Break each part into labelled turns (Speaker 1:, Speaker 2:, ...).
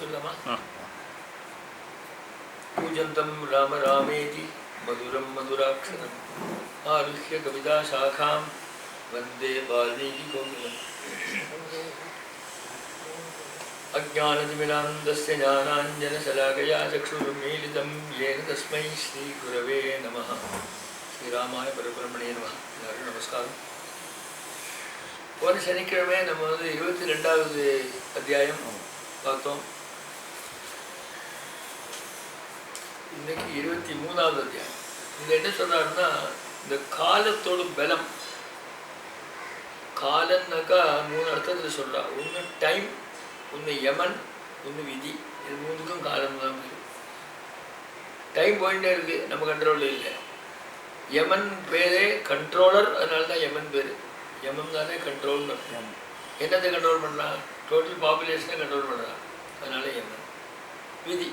Speaker 1: சொல்லலாமா? பூஜந்தம் ராம ராமேதி மதுரம் மதுராட்சரம் ஆருஹ்ய கவிதா சாகாம் வந்தே வால்மீகி கோகுலம். அஜ்ஞானதிமிராந்தஸ்ய ஞானாஞ்சனசலாகயா சக்ஷுருன்மீலிதம் ஏன தஸ்மை ஸ்ரீகுரவே நமः. ஸ்ரீராமாய பரபிரம்மணே நமः. எல்லாரும் நமஸ்காரம். போன சனிக்கிழமை நம்ம 22வது அத்தியாயம் பார்த்தோம். இன்னைக்கு 23வது அத்தியாயம். இங்க என்ன சொல்றாருன்னா, இந்த காலத்தோட பலம். காலன்னாக்கா 3 அர்த்தத்தில் சொல்றா. ஒன்று டைம், ஒன்று யமன், ஒன்று விதி. இது 3க்கும் காலம் தான் இருக்கு. டைம் போயிட்டே இருக்கு, நம்ம கண்ட்ரோலில் இல்லை. யமன் பேரே கண்ட்ரோலர், அதனால தான் யமன் பேர். யமன் தானே கண்ட்ரோல்னு. என்னத்தை கண்ட்ரோல் பண்ணுறான்? டோட்டல் பாப்புலேஷனை கண்ட்ரோல் பண்ணுறான், அதனால யமன். விதி,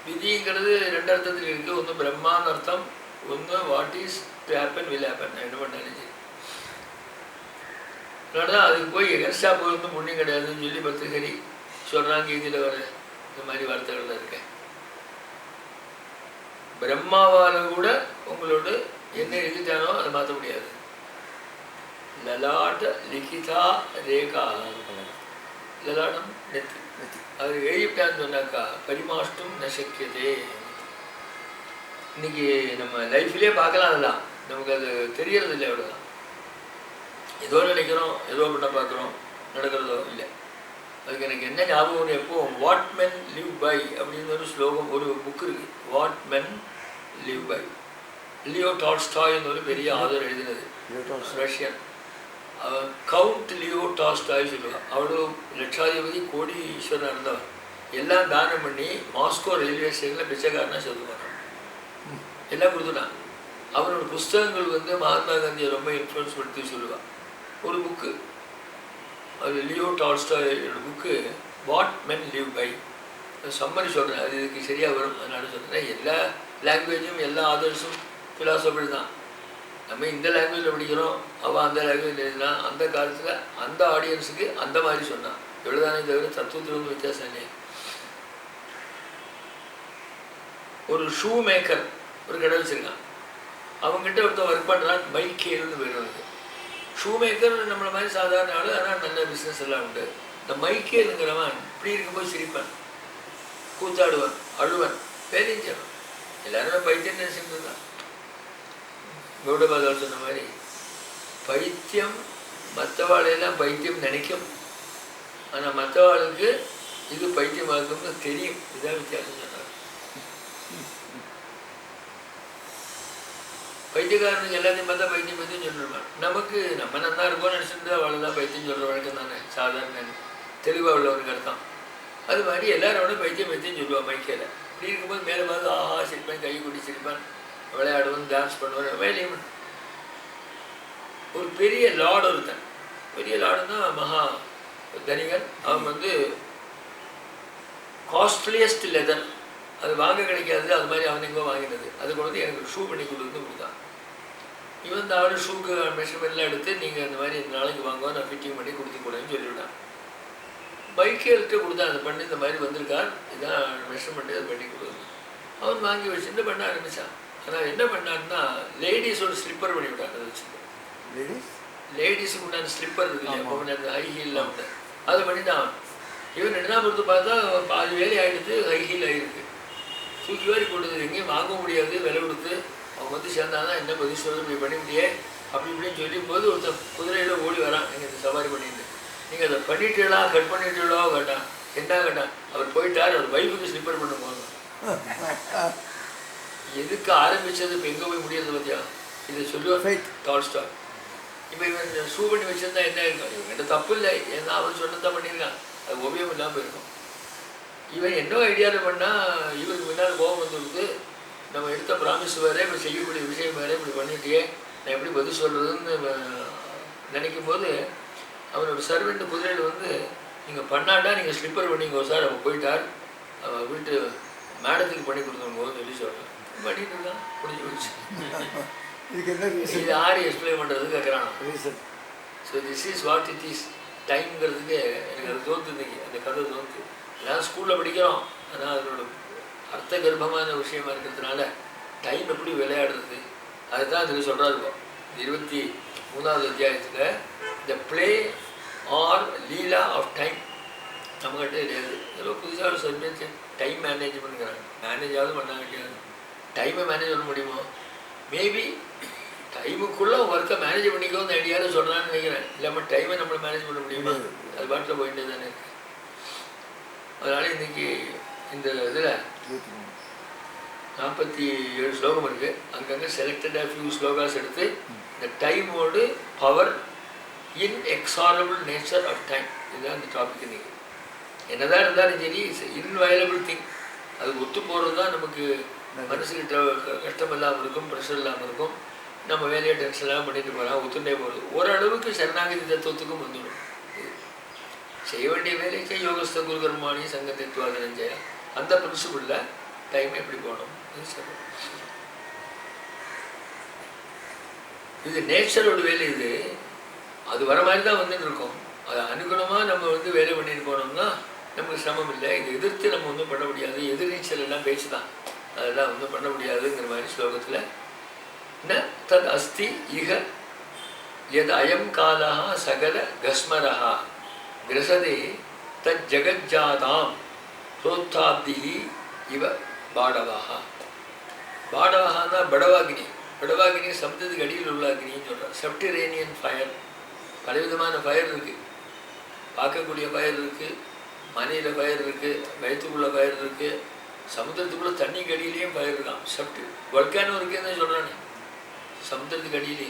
Speaker 1: விதிங்கிறது 2 அர்த்தத்தில் இருக்குது. ஒன்று பிரம்மான்னு அர்த்தம், ஒன்று what is to happen will happen. நான் என்ன பண்ணாலும் சரி. அதனால தான் அதுக்கு போய் எகஸ்ட்ரா போயிருந்து புண்ணியம் கிடையாதுன்னு சொல்லி பத்திரிகரி சொல்கிறாங்க. கீதையில் வர இந்த மாதிரி வார்த்தைகள்ல இருக்கேன். பிரம்மாவால் கூட உங்களோட என்ன எழுதிட்டானோ அதை மாற்ற முடியாது. லலாட்ட லிகிதா ரேகா, லலாட்டம் நெத்தி, அது எழுதிட்டான்னு சொன்னாக்கா பரிமாஷ்டும் நசக்கியதே. இன்னைக்கு நம்ம லைஃப்லேயே பார்க்கலாம். அதெல்லாம் நமக்கு அது தெரியறது இல்லை. அவ்வளோதான். ஏதோ நினைக்கிறோம், ஏதோ பண்ண பார்க்குறோம், நடக்கிறதோ இல்லை. அதுக்கு எனக்கு என்ன ஞாபகம், எப்போ வாட் மென் லிவ் பை அப்படின்னு ஒரு ஸ்லோகம், ஒரு புக் இருக்கு. What men live by. Leo டால்ஸ்டாய்னு ஒரு பெரிய ஆதர் எழுதினது, ரஷ்யன். கவுண்ட் லியோ டால்ஸ்டாய் சொல்லுவாள். அவ்வளோ லட்சாதிபதி கோடீஸ்வரன் இருந்தவர். எல்லாம் தானம் பண்ணி மாஸ்கோ ரயில்வே ஸ்டேஷனில் பிச்சைக்காரனா சொல்லுவார். எல்லாம் கொடுத்துட்டான். அவரோட புஸ்தகங்கள் மகாத்மா காந்தியை ரொம்ப இன்ஃப்ளூயன்ஸ் படுத்தி சொல்லுவாள். ஒரு புக்கு, அது லியோ டால்ஸ்டாயோட book, what men live by. Summary சொல்கிறேன், அது இதுக்கு சரியாக வரும். அதனால சொல்கிறேன், எல்லா லாங்குவேஜும் எல்லா ஆதர்ஸும் ஃபிலாசபி தான். நம்ம இந்த லாங்குவேஜில் படிக்கிறோம், அவள் அந்த லாங்குவேஜில் எழுதினா, அந்த காலத்தில் அந்த ஆடியன்ஸுக்கு அந்த மாதிரி சொன்னான். எவ்வளோதானே தவிர தத்துவத்தில் வித்தியாசம் இல்லையா? ஒரு ஷூ மேக்கர் ஒரு கடை வச்சுருக்கான். அவங்ககிட்ட ஒருத்தர் ஒர்க் பண்ணுறான், மைக்கேல்னு போயிடுவாங்க. ஷூ மேக்கர் நம்மளை மாதிரி சாதாரண ஆள், ஆனால் நல்ல பிஸ்னஸ் எல்லாம் உண்டு. இந்த மைக்கேலுங்கிறவன் இப்படி இருக்கும்போது சிரிப்பான், கூத்தாடுவான், அழுவன், வேலையும் செய்வான். எல்லாருமே பைத்தியம் நினைச்சுட்டு தான். கௌடபாதால் சொன்ன மாதிரி பைத்தியம் மற்றவாளையெல்லாம் பைத்தியம் நினைக்கும், ஆனால் மற்றவாளுக்கு இது பைத்தியமாகும்னு தெரியும். இதுதான் வித்தியாசம் சொன்னார். பைத்தியக்காரனுக்கு எல்லாத்தையும் பார்த்தா பைத்தியம் பைத்தியம் சொல்லிருப்பான். நமக்கு நம்ம நல்லா இருக்கோம்னு நினச்சிட்டு அவளை தான் பைத்தியம் சொல்கிற வழக்கம் தானே, சாதாரண தெளிவாக உள்ளவனுக்கு அர்த்தம். அது மாதிரி எல்லாரோட பைத்தியம் பைத்தியம் சொல்லுவான் மைக்கையில். இப்படி இருக்கும்போது மேலே பார்த்து ஆஹா சிரிப்பான், கை கூட்டி சிரிப்பான், விளையாடுவான், டான்ஸ் பண்ணுவான், வேலையும். ஒரு பெரிய லார்டு ஒருத்தன், பெரிய லார்டுன்னா மகா தனிகன். அவன் காஸ்ட்லியஸ்ட் லெதர், அது வாங்க கிடைக்காது. அது மாதிரி அவன் எங்கோ வாங்கினது. அது கொண்டு எனக்கு ஷூ பண்ணி கொடுத்து கொடுத்தான். இவன் தான் அவரு ஷூக்கு மெஷர்மெண்ட்லாம் எடுத்து, நீங்கள் இந்த மாதிரி இந்த நாளைக்கு வாங்குவா, நான் ஃபிட்டிங் பண்ணி கொடுத்து கூடன்னு சொல்லிவிட்டான். பைக்கேல்கிட்ட கொடுத்தா, அதை பண்ணி இந்த மாதிரி வந்திருக்கார், இதான் மெஷர்மெண்ட்டு, அதை பண்ணி கொடுக்குது. அவன் வாங்கி வச்சுட்டு பண்ண ஆரம்பித்தான். ஆனால் என்ன பண்ணான்னா, லேடிஸோட ஸ்லிப்பர் பண்ணி விட்டான். அதை வச்சுட்டு லேடிஸுக்கு உண்டான ஸ்லிப்பர் இருக்கு இல்லையா, அந்த ஹை ஹீல்லாம் உண்டு, அதை பண்ணி தான். இவன் என்ன பொறுத்து பார்த்தா பாதி வேலை ஆகிடுது, ஹை ஹீல் ஆகிருக்கு. தூக்கி வாரி போடுது, எங்கேயும் வாங்க முடியாது, விலை கொடுத்து. அவங்க சேர்ந்தாதான் என்ன பதில் சொல்றது, இப்படி பண்ணி முடியே அப்படி இப்படின்னு சொல்லும் போது ஒருத்தர் குதிரையில் ஓடி வரான். நீங்கள் இந்த சவாரி பண்ணிட்டு, நீங்கள் அதை பண்ணிட்டீங்களா, கட் பண்ணிட்டீங்களோ கேட்டான். என்ன கேட்டான்? அவர் போயிட்டார், அவர் வைஃபுக்கு ஸ்லிப்பர் பண்ண போகணும். எதுக்கு ஆரம்பித்தது இப்போ எங்கே போய் முடியாது பார்த்தியா? இதை சொல்லுவார் டால்ஸ்டாய். இப்போ இவன் ஷூ பண்ணி வச்சுருந்தா என்ன இருக்கும்? இவன்கிட்ட தப்பு இல்லை, ஏன்னா அவன் சொன்னதான் பண்ணியிருக்கான், அது உபயோகம் இல்லாமல் இருக்கும். இவன் என்ன ஐடியாவில் பண்ணால், இவருக்கு முன்னால் கோபம் வந்துடுது. நம்ம எடுத்த ப்ராமிஸ் வேறு, இப்போ செய்யக்கூடிய விஷயம் வேறு, இப்படி பண்ணிட்டே நான் எப்படி பதில் சொல்கிறதுன்னு நினைக்கும் போது, அவனோட சர்வெண்ட் குதிரையில் நீங்கள் பண்ணாண்டா நீங்கள் ஸ்லிப்பர் பண்ணிங்கோ சார், அவன் போயிட்டார், அவன் வீட்டு மேடத்துக்கு பண்ணி கொடுத்தோம் சொல்லி சொல்கிறேன். பண்ணிட்டு இருக்கான், முடிஞ்சு போச்சு. இது யார் எக்ஸ்பிளைன் பண்ணுறது கேட்குறான். So this is what it is. டைம்ங்கிறதுக்கு எனக்கு அது தோற்றுதுங்க, அந்த கதை தோற்று. எல்லாம் ஸ்கூலில் படிக்கிறோம், ஆனால் அதனோட அர்த்த கர்ப்பமான விஷயமா இருக்கிறதுனால டைம் எப்படி விளையாடுறது அதுதான் அதுக்கு சொல்கிறாரு. 23வது அத்தியாயத்தில் த பிளே ஆர் லீலா ஆஃப் டைம் நம்மகிட்ட கிடையாது. ஏதோ புதுசாக ஒரு சப்ஜெக்ட் டைம் மேனேஜ்மெண்ட்ங்கிறாங்க. மேனேஜாவது பண்ண கிடையாது. டைமை மேனேஜ் பண்ண முடியுமா? மேபி டைமுக்குள்ளே ஒர்க்கை மேனேஜ் பண்ணிக்கோன்னு ஐடியாவில் சொல்கிறான்னு நினைக்கிறேன். இல்லாமல் டைமை நம்மளை மேனேஜ் பண்ண முடியுமா? அது பாட்டில் போயிட்டே தானே இருக்குது. அதனால் இன்றைக்கி இந்த இதில் 47 ஸ்லோகம் இருக்குது. அங்கங்கே செலக்டடாக ஃபியூ ஸ்லோகாஸ் எடுத்து இந்த டைமோடு பவர் இன்எக்ஸாரபிள் நேச்சர் ஆஃப் டைம், இதுதான் இந்த டாபிக். இன்றைக்கி என்னதான் இருந்தாலும் சரி, இன்வயலபிள் திங். அது ஒத்து போகிறது தான் நமக்கு மனசுக்கிட்ட கஷ்டம் இல்லாமல் இருக்கும், ப்ரெஷர் இல்லாமல் இருக்கும். நம்ம வேலையை டென்ஷன் எல்லாம் பண்ணிட்டு போகிறோம், ஒத்துண்டே போகிறது. ஓரளவுக்கு சரணாகதி தத்துவத்துக்கும் வந்துடும். செய்ய வேண்டிய வேலைக்கு யோகஸ்த குருகர்மானி சங்கத்தித்வாதனம் செய்ய அந்த பிரின்சிபிளில் டைம் எப்படி போகணும் இது நேச்சரோட வேலை. இது அது வர மாதிரி தான் வந்துட்டு இருக்கோம். அது அனுகுணமாக நம்ம வேலை பண்ணிட்டு போனோம்னா நமக்கு சிரமம் இல்லை. இது எதிர்த்து நம்ம ஒன்றும் பண்ண முடியாது. எதிர்நீச்சல் எல்லாம் பேச்சு தான், அதெல்லாம் ஒன்றும் பண்ண முடியாதுங்கிற மாதிரி ஸ்லோகத்தில் ந தத் அஸ்தி இக எது அயம் காலா சகல கஸ்மரா கிரசதே தத் ஜகஜாதாம் புரோத்தாப்தி இவ பாடவாக. பாடவாகனா படவாகினி. படவாகினி சப்தத்துக்கு அடியில் உள்ள அக்னின்னு சொல்கிறார். சப்டரேனியன் ஃபயர், பலவிதமான ஃபயர் இருக்குது. பார்க்கக்கூடிய ஃபயர் இருக்குது, மனையில் ஃபயர் இருக்குது, வயிற்றுக்குள்ளே ஃபயர் இருக்குது, சமுத்திரத்துக்குள்ளே தண்ணிக்கு அடியிலையும் ஃபயர் இருக்கான். சப்டு வல்கானோ இருக்குன்னு தான் சொல்கிறானே, சமுத்திரத்துக்கு அடியிலே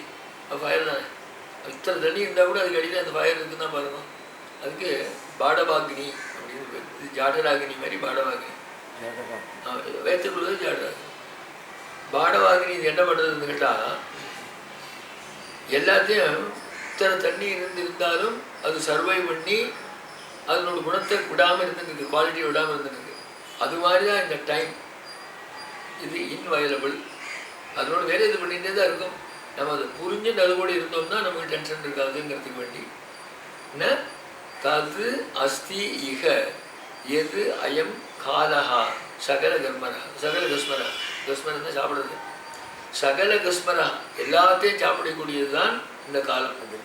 Speaker 1: ஃபயர் தானே. இத்தனை தண்ணி இருந்தால் கூட அதுக்கு அடியில் அந்த ஃபயர் இருக்குன்னு தான் பாருங்க. அதுக்கு பாடவாகினி அப்படின்னு பேர். இது ஜாடராகினி மாதிரி பாடவாகினி. வயிற்றுக்குள்ளது ஜாடராகினி. பாடவாகினி இது என்ன பண்ணுறதுன்னு கேட்டால், எல்லாத்தையும் இத்தனை தண்ணி இருந்தாலும் அது சர்வை பண்ணி அதனோட குணத்தை விடாமல் இருந்துருக்கு, குவாலிட்டியை விடாமல் இருந்துருக்கு. அது மாதிரி தான் இந்த டைம். இது இன்வயலபிள். அதனோட வேலை இது பண்ணிகிட்டே தான் இருக்கும். நம்ம அதை புரிஞ்சு நடுவோடு இருந்தோம்னா நமக்கு டென்ஷன் இருக்காதுங்கிறதுக்கு வேண்டி ந தது அஸ்தி இக எது அயம் காலஹா சகல கர்மரா. சகல கஸ்மரா, கஸ்மரம் தான் சாப்பிடுறது. சகல கஸ்மரா எல்லாத்தையும் சாப்பிடக்கூடியது தான் இந்த காலம். அது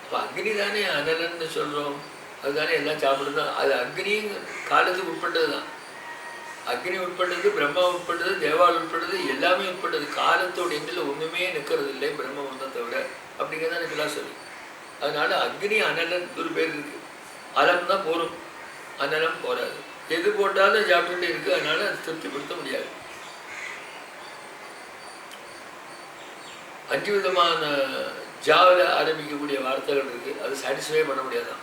Speaker 1: அப்போ அக்னி தானே அனலன்னு சொல்கிறோம், அதுதானே எல்லாம் சாப்பிடுறது. அது அக்னியும் காலத்துக்கு உட்பட்டது தான். அக்னி உட்பட்டது, பிரம்மா உட்பட்டது, தேவால் உட்பட்டது, எல்லாமே உட்பட்டது. காலத்தோட எண்ணில் ஒன்றுமே நிற்கிறது இல்லை பிரம்ம ஒன்றத்தை விட, அப்படிங்கிறதான் எனக்குலாம் சொல்லி. அதனால அக்னி அனலன் ஒரு பேர் இருக்குது. அலம் தான் போகும், அனலம் போகாது. எது போட்டாலும் சாப்பிட்டுட்டு இருக்குது. அதனால அது திருப்திப்படுத்த முடியாது. 5 விதமான ஜாவில் ஆரம்பிக்கக்கூடிய வார்த்தைகள் இருக்குது. அது சாட்டிஸ்ஃபை பண்ண முடியாதான்.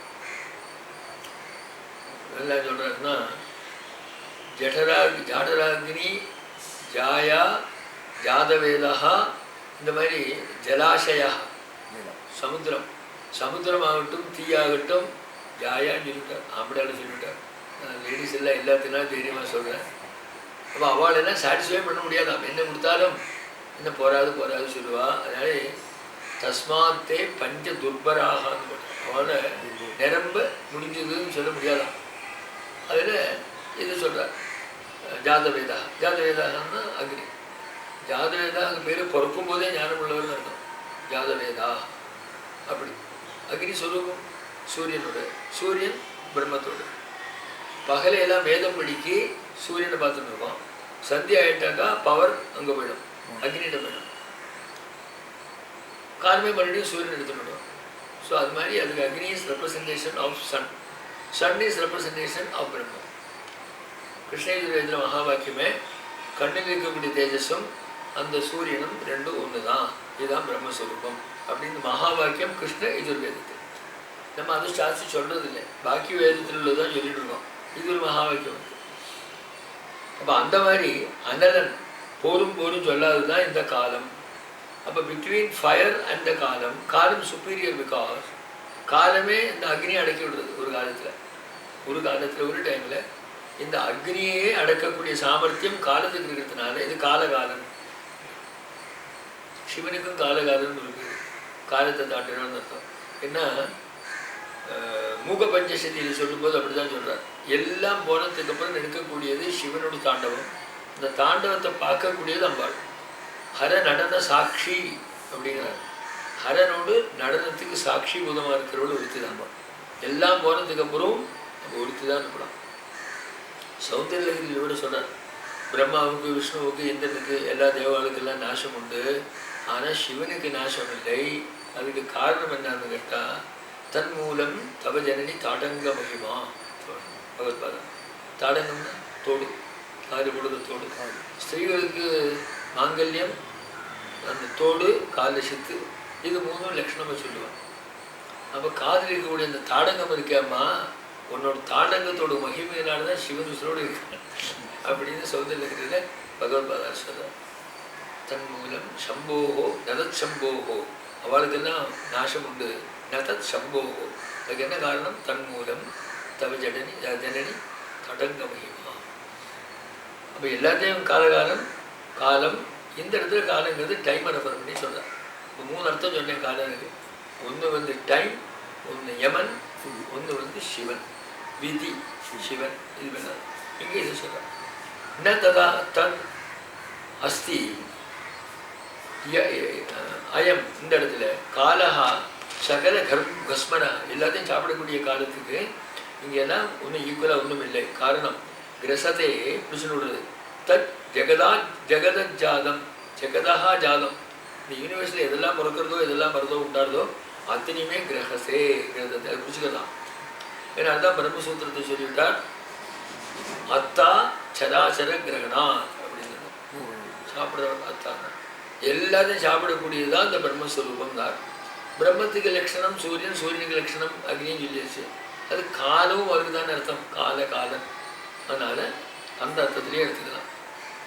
Speaker 1: என்ன சொல்கிறாருன்னா, ஜாடராகினி, ஜாயா, ஜாதவேதா, இந்த மாதிரி ஜலாசயா, சமுத்திரம், சமுத்திரமாகட்டும் தீயாகட்டும் ஜாயான்னு சொல்லிட்டார். ஆம்படையால சொல்லிட்டார். லேடிஸ் எல்லாம் எல்லாத்தினாலும் தைரியமாக சொல்கிறேன். அப்போ அவள் எல்லாம் சாட்டிஸ்ஃபை பண்ண முடியாதான். என்ன கொடுத்தாலும் என்ன போராது போராது சொல்லுவா. அதனால தஸ்மாத்தே பஞ்ச துர்பராகான்னு போட்டார். அவளை நிரம்ப முடிஞ்சதுன்னு சொல்ல முடியாதான். அதில் இது சொல்கிறார் ஜாதவேதா. ஜாதவேதான்னா அக்னி. ஜாதவேதா அங்கே பேர் பிறக்கும் போதே ஞானம் உள்ளவர்னு அர்த்தம். ஜாதவேதா அப்படி. அக்னி சொரூபம் சூரியனோட, சூரியன் பிரம்மத்தோடு. பகலையெல்லாம் வேதம் படிக்கி சூரியனை பார்த்துட்டு இருக்கோம். சந்தியா ஆகிட்டாக்கா பவர் அங்கே போயிடும், அக்னிகிட்ட போயிடும். காலமே மறுபடியும் சூரியன் எடுத்துவிடும். ஸோ அது மாதிரி அதுக்கு Agni is representation of sun, sun is representation of பிரம்மம். கிருஷ்ணகிரி மகாவாக்கியமே கண்ணில் இருக்கக்கூடிய தேஜஸும் அந்த சூரியனும் ரெண்டும் ஒன்று தான், இதுதான் பிரம்மஸ்வரூபம் அப்படின்னு மகாவாக்கியம் கிருஷ்ண எதிர்வேதத்தில். நம்ம அதை சாஸ்திரி சொல்கிறது இல்லை, பாக்கி வேதத்தில் உள்ளதான் சொல்லிட்டு இருக்கோம். இது ஒரு மகாவாக்கியம். அப்போ அந்த மாதிரி அனலன் போரும் போரும் சொல்லாது தான் இந்த காலம். அப்போ பிட்வீன் ஃபயர் அண்ட் த காலம், காலம் சுப்பீரியர் பிகாஸ் காலமே இந்த அக்னியை அடக்கி விடுறது. ஒரு காலத்தில் ஒரு டைமில் இந்த அக்னியே அடக்கக்கூடிய சாமர்த்தியம் காலத்துக்கு இருக்கிறதுனால இது காலகாலம். சிவனுக்கும் காலகாலம்னு இருக்கு. காலத்தை தாண்டினோன்னு அர்த்தம். ஏன்னா மூக பஞ்சசதியில் சொல்லும்போது அப்படி தான் சொல்கிறார். எல்லாம் போனதுக்கப்புறம் நிற்கக்கூடியது சிவனோட தாண்டவம். இந்த தாண்டவத்தை பார்க்கக்கூடியது அம்பாள். ஹர நடன சாட்சி அப்படிங்கிறார். ஹரனோடு நடனத்துக்கு சாட்சி பூதமாக இருக்கிறவள் ஒருத்தி தான் அம்பாள். எல்லாம் போனதுக்கப்புறம் நம்ம ஒருத்தி தான் இருக்கலாம். சௌந்தர்யத்தில் கூட சொல்கிறார், பிரம்மாவுக்கு விஷ்ணுவுக்கு இந்திரனுக்கு எல்லா தேவாளுக்கெல்லாம் நாசம் உண்டு, ஆனால் சிவனுக்கு நாசம் இல்லை. அதுக்கு காரணம் என்னன்னு கேட்டால், தன் மூலம் தவ ஜனனி தாடங்க மகிமா. பகவத்பாதம். தாடங்கம்னா தோடு, காது கொடுத்த தோடு. ஸ்திரீகளுக்கு மாங்கல்யம், அந்த தோடு, கால சித்து, இது மூணும் லட்சணமாக சொல்லுவாங்க. அப்போ காதில் இருக்கக்கூடிய அந்த தாடங்கம் இருக்காமா, உன்னோட தாண்டங்கத்தோட மகிமையினால தான் சிவன் உசுரோடு இருக்க அப்படின்னு சௌந்தர்யத்தில் பகவத்பாதா சொல்றார். தன் மூலம் சம்போகோ நதத் சம்போகோ, அவளுக்கெல்லாம் நாசம் உண்டு. நதத் சம்போகோ, அதுக்கு என்ன காரணம்? தன் மூலம் தவ ஜனனி ஜனனி தடங்க மகிமா. அப்போ எல்லாத்தையும் காலகாலம் காலம். இந்த இடத்துல காலங்கிறது டைமை ரெஃபர் பண்ணி சொல்கிறார். இப்போ 3 அர்த்தம் சொன்னேன் காலனுக்கு. ஒன்று டைம், ஒன்று யமன், ஒன்று சிவன், விதி. சிவன் இது வேணாம். இங்கே இது சொல்கிறார். ந ததா தன் அஸ்தி அயம். இந்த இடத்துல காலஹா சகல கஸ்மனா, எல்லாத்தையும் சாப்பிடக்கூடிய காலத்துக்கு இங்கெல்லாம் ஒன்றும் ஈக்குவலாக ஒன்றும் இல்லை. காரணம் கிரசதே புருஷனோடது. தத் ஜெகதா ஜெகத ஜாதம் ஜெகதா ஜாதம். இந்த யூனிவர்ஸில் எதெல்லாம் பிறக்கிறதோ எதெல்லாம் மருதோ உண்டாடுதோ அத்தனையுமே கிரகசே கிரகத்தை அது புரிச்சுக்கலாம். ஏன்னா அதுதான் பிரம்மசூத்திரத்தை சொல்லிவிட்டார். அத்தா சராசர கிரகணா அப்படின்னு சாப்பிட்றவர் அத்தா. எல்லாத்தையும் சாப்பிடக்கூடியது தான் இந்த பிரம்மஸ்வரூபம் தான். பிரம்மத்துக்கு லட்சணம் சூரியன், சூரியனுக்கு லட்சணம் அக்னின்னு சொல்லியாச்சு. அது காலமும் வருதுதான்னு அர்த்தம். காலன். அதனால் அந்த அர்த்தத்திலே எடுத்துக்கலாம்.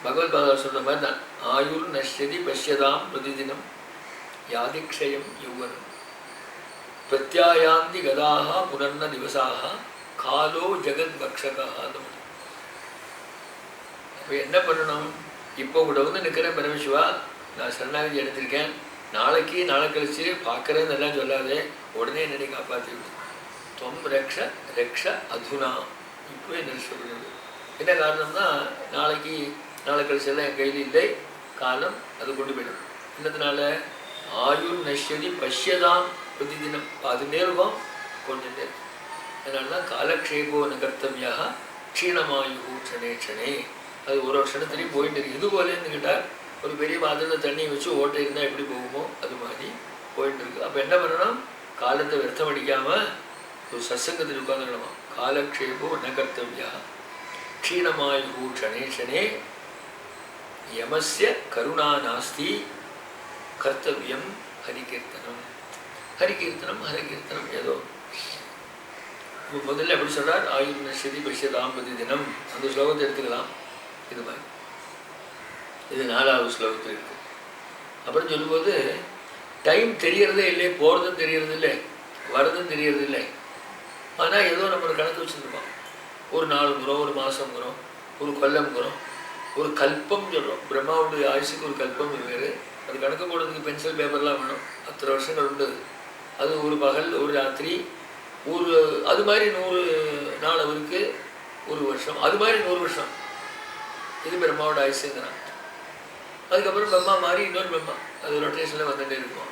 Speaker 1: பகவத்பாதா சொல்கிற மாதிரி தான். ஆயுர் நஷ்யதி பஷ்யதாம் பிரதிதினம் யாதிக்ஷயம் யௌவனம் பிரத்யாயாந்தி கதாக புனர்ன திவசாக காலோ ஜெகத் பக்ஷகா. அப்போ என்ன பண்ணணும்? இப்போ கூட வந்து நிற்கிறேன் பரமசிவா, நான் சரணாகதி எடுத்திருக்கேன், நாளைக்கு நாளை கழிச்சு பார்க்குறேன்னு எல்லாம் சொல்லாதே, உடனே என்னை காப்பாற்றி விடு. தொம் ரக்ஷ ரக்ஷ அதுனா. இப்போ என்ன சொல்கிறது? என்ன காரணம்னா, நாளைக்கு நாளை கழிச்செல்லாம் என் கையில் இல்லை, காலம் அது கொண்டு போயிடும். என்னதுனால? ஆயுர் நஷ்யதி பஷ்யதாம் பிரதிதினம். அது நேருவோம் கொஞ்சம் நேரம். அதனால தான் காலக்ஷேபோ நகர்த்தவியா க்ஷீணமாயு க்ஷணே க்ஷணே. அது ஒரு க்ஷணத்துலேயும் போயிட்டு இருக்கு. இது போலேன்னு கேட்டால் ஒரு பெரிய பாத்திரத்தில் தண்ணி வச்சு ஓட்டை இருந்தால் எப்படி போகுமோ அது மாதிரி போயிட்டு இருக்கு. அப்போ என்ன பண்ணணும்? காலத்தை விரத்தம் அடிக்காமல் ஒரு சத்சங்கத்தில் உட்காந்துக்கணுமா. காலக்ஷேபோ நகர்த்தவியா க்ஷீணமாயு க்ஷணே க்ஷணே யமஸ்ய கருணா நாஸ்தி கர்த்தவியம் ஹரிகீர்த்தனம். ஹரிகீர்த்தனம் ஹரிகீர்த்தனம் ஏதோ முதல்ல எப்படி சொல்கிறார்? ஆயுர் நஷ்யதி பஷ்யதாம் பிரதிதினம். அந்த ஸ்லோகத்தை எடுத்துக்கலாம். இது மாதிரி இது 4வது ஸ்லோகத்தில் இருக்கு. அப்புறம் சொல்லும்போது டைம் தெரியறதே இல்லை, போகிறதும் தெரியறது இல்லை, வரதும் தெரியறது இல்லை. ஆனால் ஏதோ நம்ம கணக்கு வச்சுருப்போம். ஒரு நாளுங்கிறோம், ஒரு மாதங்கிறோம், ஒரு கொல்லம்ங்கிறோம், ஒரு கல்பம் சொல்கிறோம். பிரம்மாவுடைய ஆயுசுக்கு ஒரு கல்பம் வேறு. அது கணக்கு போடுறதுக்கு பென்சில் பேப்பர்லாம் வேணும். அத்தனை வருஷங்கள் உண்டு. அது ஒரு பகல், ஒரு ராத்திரி, ஒரு அது மாதிரி 100 நாள் அவருக்கு ஒரு வருஷம், அது மாதிரி 100 வருஷம். இது பிரம்மாவோட ஆயுசுங்கிறான். அதுக்கப்புறம் பிரம்மா மாதிரி இன்னொரு பிரம்மா, அது ரொட்டேஷனில் வந்துட்டே இருக்கும்.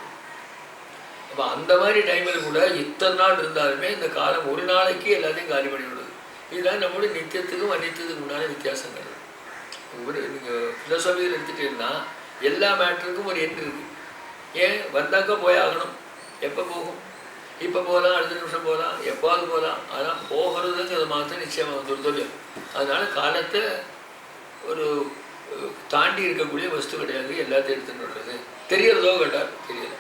Speaker 1: அப்போ அந்த மாதிரி டைமில் கூட இத்தனை நாள் இருந்தாலுமே இந்த காலம் ஒரு நாளைக்கு எல்லாத்தையும் காலி பண்ணி விடுது. இதுதான் நம்மளுடைய நித்தியத்துக்கும் அநித்தியத்துக்கு முன்னாடி வித்தியாசங்கள். நீங்கள் ஃபிலோசபியில் எடுத்துகிட்டீங்கன்னா எல்லா மேட்டருக்கும் ஒரு எண் இருக்குது. ஏன் வந்தாக்கா போய் ஆகணும். எப்போ போகும்? இப்போ போகலாம், அடுத்த நிமிஷம் போகலாம், எப்போது போகலாம். ஆனால் போகிறதுங்கிறது மாத்திரம் நிச்சயமாக வந்துடுதோ. அதனால காலத்தை ஒரு தாண்டி இருக்கக்கூடிய வஸ்து கிடையாது. எல்லாத்தையும் எடுத்துன்னு வர்றது தெரியறதோ கேட்டால் தெரியல.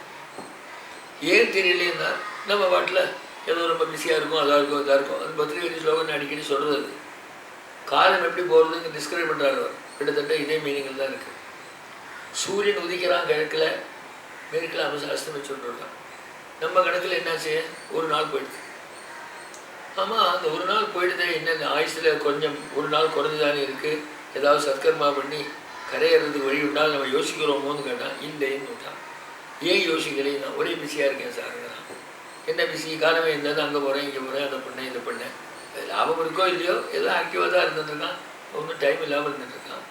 Speaker 1: ஏன் தெரியலேன்னா நம்ம பாட்டில் ஏதோ ரொம்ப பிஸியாக இருக்கும், அதாக இருக்கும், இதாக இருக்கும். அது பத்திரிகை ஸ்லோகன் அடிக்கடி சொல்கிறது. காலம் எப்படி போகிறதுங்க டிஸ்கிரைப் பண்ணுறாரு. கிட்டத்தட்ட இதே மீனிங்கில் தான் இருக்குது. சூரியன் உதிக்கிறான் கிழக்கில், மேற்கில் அஸ்தமி சொல்கிறான். நம்ம கணக்கில் என்னாச்சு? ஒரு நாள் போயிடுது. ஆமாம், அந்த ஒரு நாள் போயிடுதே. என்ன ஆயுசில் கொஞ்சம் ஒரு நாள் குறைஞ்சுதானே இருக்குது. ஏதாவது சத்கர்மா பண்ணி கரையிறதுக்கு வழி விட்டால் நம்ம யோசிக்கிறோமோன்னு கேட்டால் இல்லைன்னு விட்டான். ஏன் யோசிக்கலைன்னா ஒரே பிஸியாக இருக்கேன் சாருங்கிறான். என்ன பிஸி காலமே இருந்தது, அங்கே போகிறேன் இங்கே போகிறேன் அதை பண்ணேன் இதை பண்ணேன். லாபம் இருக்கோ இல்லையோ ஏதோ ஆக்டிவாக தான் இருந்துட்டுருக்கான், ஒன்றும் டைம் இல்லாமல் இருந்துட்டுருக்கான்.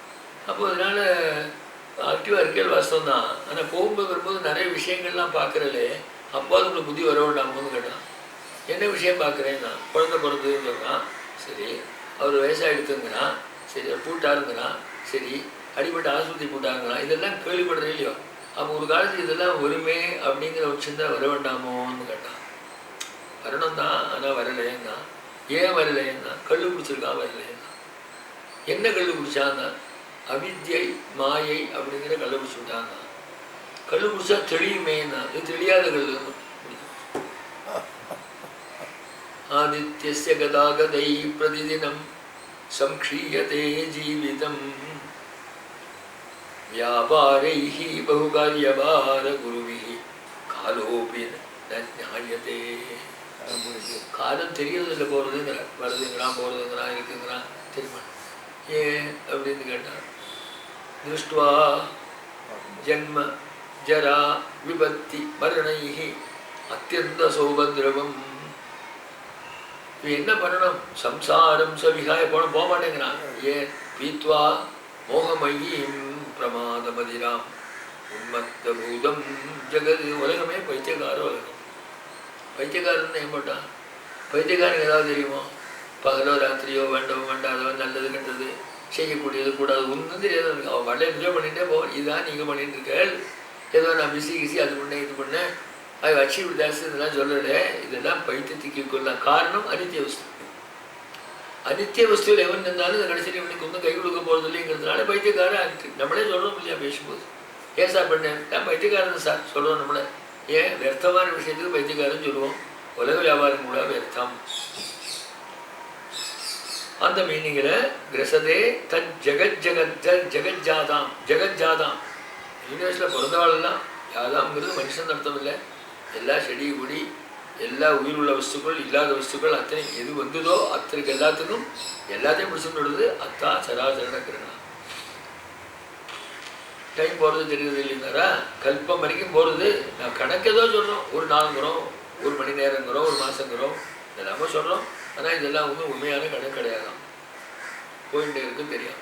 Speaker 1: அப்போது அதனால் ஆக்டிவாக இருக்கல் வாஸ்தவம் தான். ஆனால் போகும்போது வரும்போது நிறைய விஷயங்கள்லாம் பார்க்குறலே அப்போது உங்களுக்கு புத்தி வர வேண்டாமோன்னு கேட்டான். என்ன விஷயம் பார்க்குறேன்னா குழந்தை பிறந்ததுன்னு சொல்கிறான். சரி, அவர் வயசாகிடுத்துங்கிறான். சரி, அவர் பூட்டாருங்கிறான். சரி, அடிப்பட்ட ஆஸ்பத்திரி பூட்டாருங்கிறான். இதெல்லாம் கேள்விப்படுறேன் இல்லையோ. அப்போ ஒரு காலத்துக்கு இதெல்லாம் வருமே அப்படிங்கிற ஒரு சின்ன வர வேண்டாமோன்னு கேட்டான். வரணும் தான், ஆனால் வரலைன்னா. ஏன் வரலைன்னா கல்லு பிடிச்சிருக்கா வரலைன்னா. என்ன கல்லு பிடிச்சான்னா அவித்யை மாயை அப்படிங்கிற கல்லு பிடிச்சி விட்டாங்க. கல்லு பிடிச்சா தெளியுமேன்னா இது தெரியாத கல்லு. ஆதித்யஸ்ய கதாகதை பிரதிதினம் சம்க்ஷீயதே ஜீவிதம் வியாபாரைஹி பகுகாரியபார குருவிஹி காலோபி ந ஞாயதே. காலம் தெரியறதில்லை, போகிறதுங்கிற வருதுங்கிறான் போகிறதுங்கிறான் இருக்குங்கிறான் தெரியுமா. ஏன் அப்படின்னு கேட்டான். திருஷ்டுவா ஜன்ம ஜரா விபத்தி மரணைஹி அத்தியந்த சௌபத்ரவம். என்ன பண்ணணும்? சம்சாரம் சவிகாய போக மாட்டேங்கிறான். ஏன்? பீத்வா மோகமயீம் பிரமாத மதிராம் உன்மத்த பூதம் ஜெகது. உலகமே பைத்தியக்கார உலகம். பைத்தியக்காரன் ஏன் போட்டான்? பைத்தியக்காரனுக்கு ஏதாவது தெரியுமோ? பகலோ ராத்திரியோ வேண்டவோ வேண்டாதோ நல்லது கெட்டது செய்யக்கூடியது கூடாது ஒன்றும் தெரியாது எனக்கு. அவன் வரல என்ஜாய் பண்ணிகிட்டே போவோம். இதுதான் நீங்கள் பண்ணிட்டு இருக்கேள். ஏதோ நான் பிஸி கிசி அது பண்ணேன் இது பண்ணேன் அது வச்சு விடாசு இதெல்லாம் சொல்லலை. இதெல்லாம் பைத்தியத்துக்கு கொள்ளலாம். காரணம் அனித்திய வஸ்து. அனித்திய வஸ்துவில் எவன் இருந்தாலும் இந்த கடைசியில் இவனுக்கு ஒன்றும் கை கொடுக்க போகிறது இல்லைங்கிறதுனால பைத்தியக்காரன் ஆகிட்டு. நம்மளே சொல்கிறோம் இல்லையா பேசும்போது, ஏன் சார் பண்ணேன்? நான் பைத்தியக்காரன் சார் சொல்கிறோம் நம்மளை. ஏன்? வியர்த்தமான விஷயத்துக்கு பைத்தியக்காரன் சொல்லுவோம். உலக வியாபாரம் கூட வியர்த்தம். அந்த மீனிங்கில் கிரசதே தன் ஜெகத் ஜெகஜாதாம். ஜெகஜாதாம் யூனிவர்ஸில் பிறந்தவாளெல்லாம் யாதாம்ங்கிறது மனுஷன் அர்த்தம் இல்லை. எல்லா செடி கொடி எல்லா உயிர் உள்ள வஸ்துக்கள் இல்லாத வஸ்துக்கள் அத்தனை எது வந்ததோ அத்தனைக்கு எல்லாத்துக்கும் எல்லாத்தையும் பிடிச்சுன்னு அத்தா சராசரண கிரணா. டைம் போகிறது தெரியுது இல்லைங்கிறா. கல்பம் வரைக்கும் போகிறது. நான் கணக்கு ஏதோ சொல்கிறோம். ஒரு நாளுங்கிறோம், ஒரு மணி நேரங்கிறோம், ஒரு மாதங்கிறோம், எல்லாமே சொல்கிறோம். ஆனால் இதெல்லாம் வந்து உண்மையான கணக்கு கிடையாதான். போயிட்டே இருக்கு தெரியும்.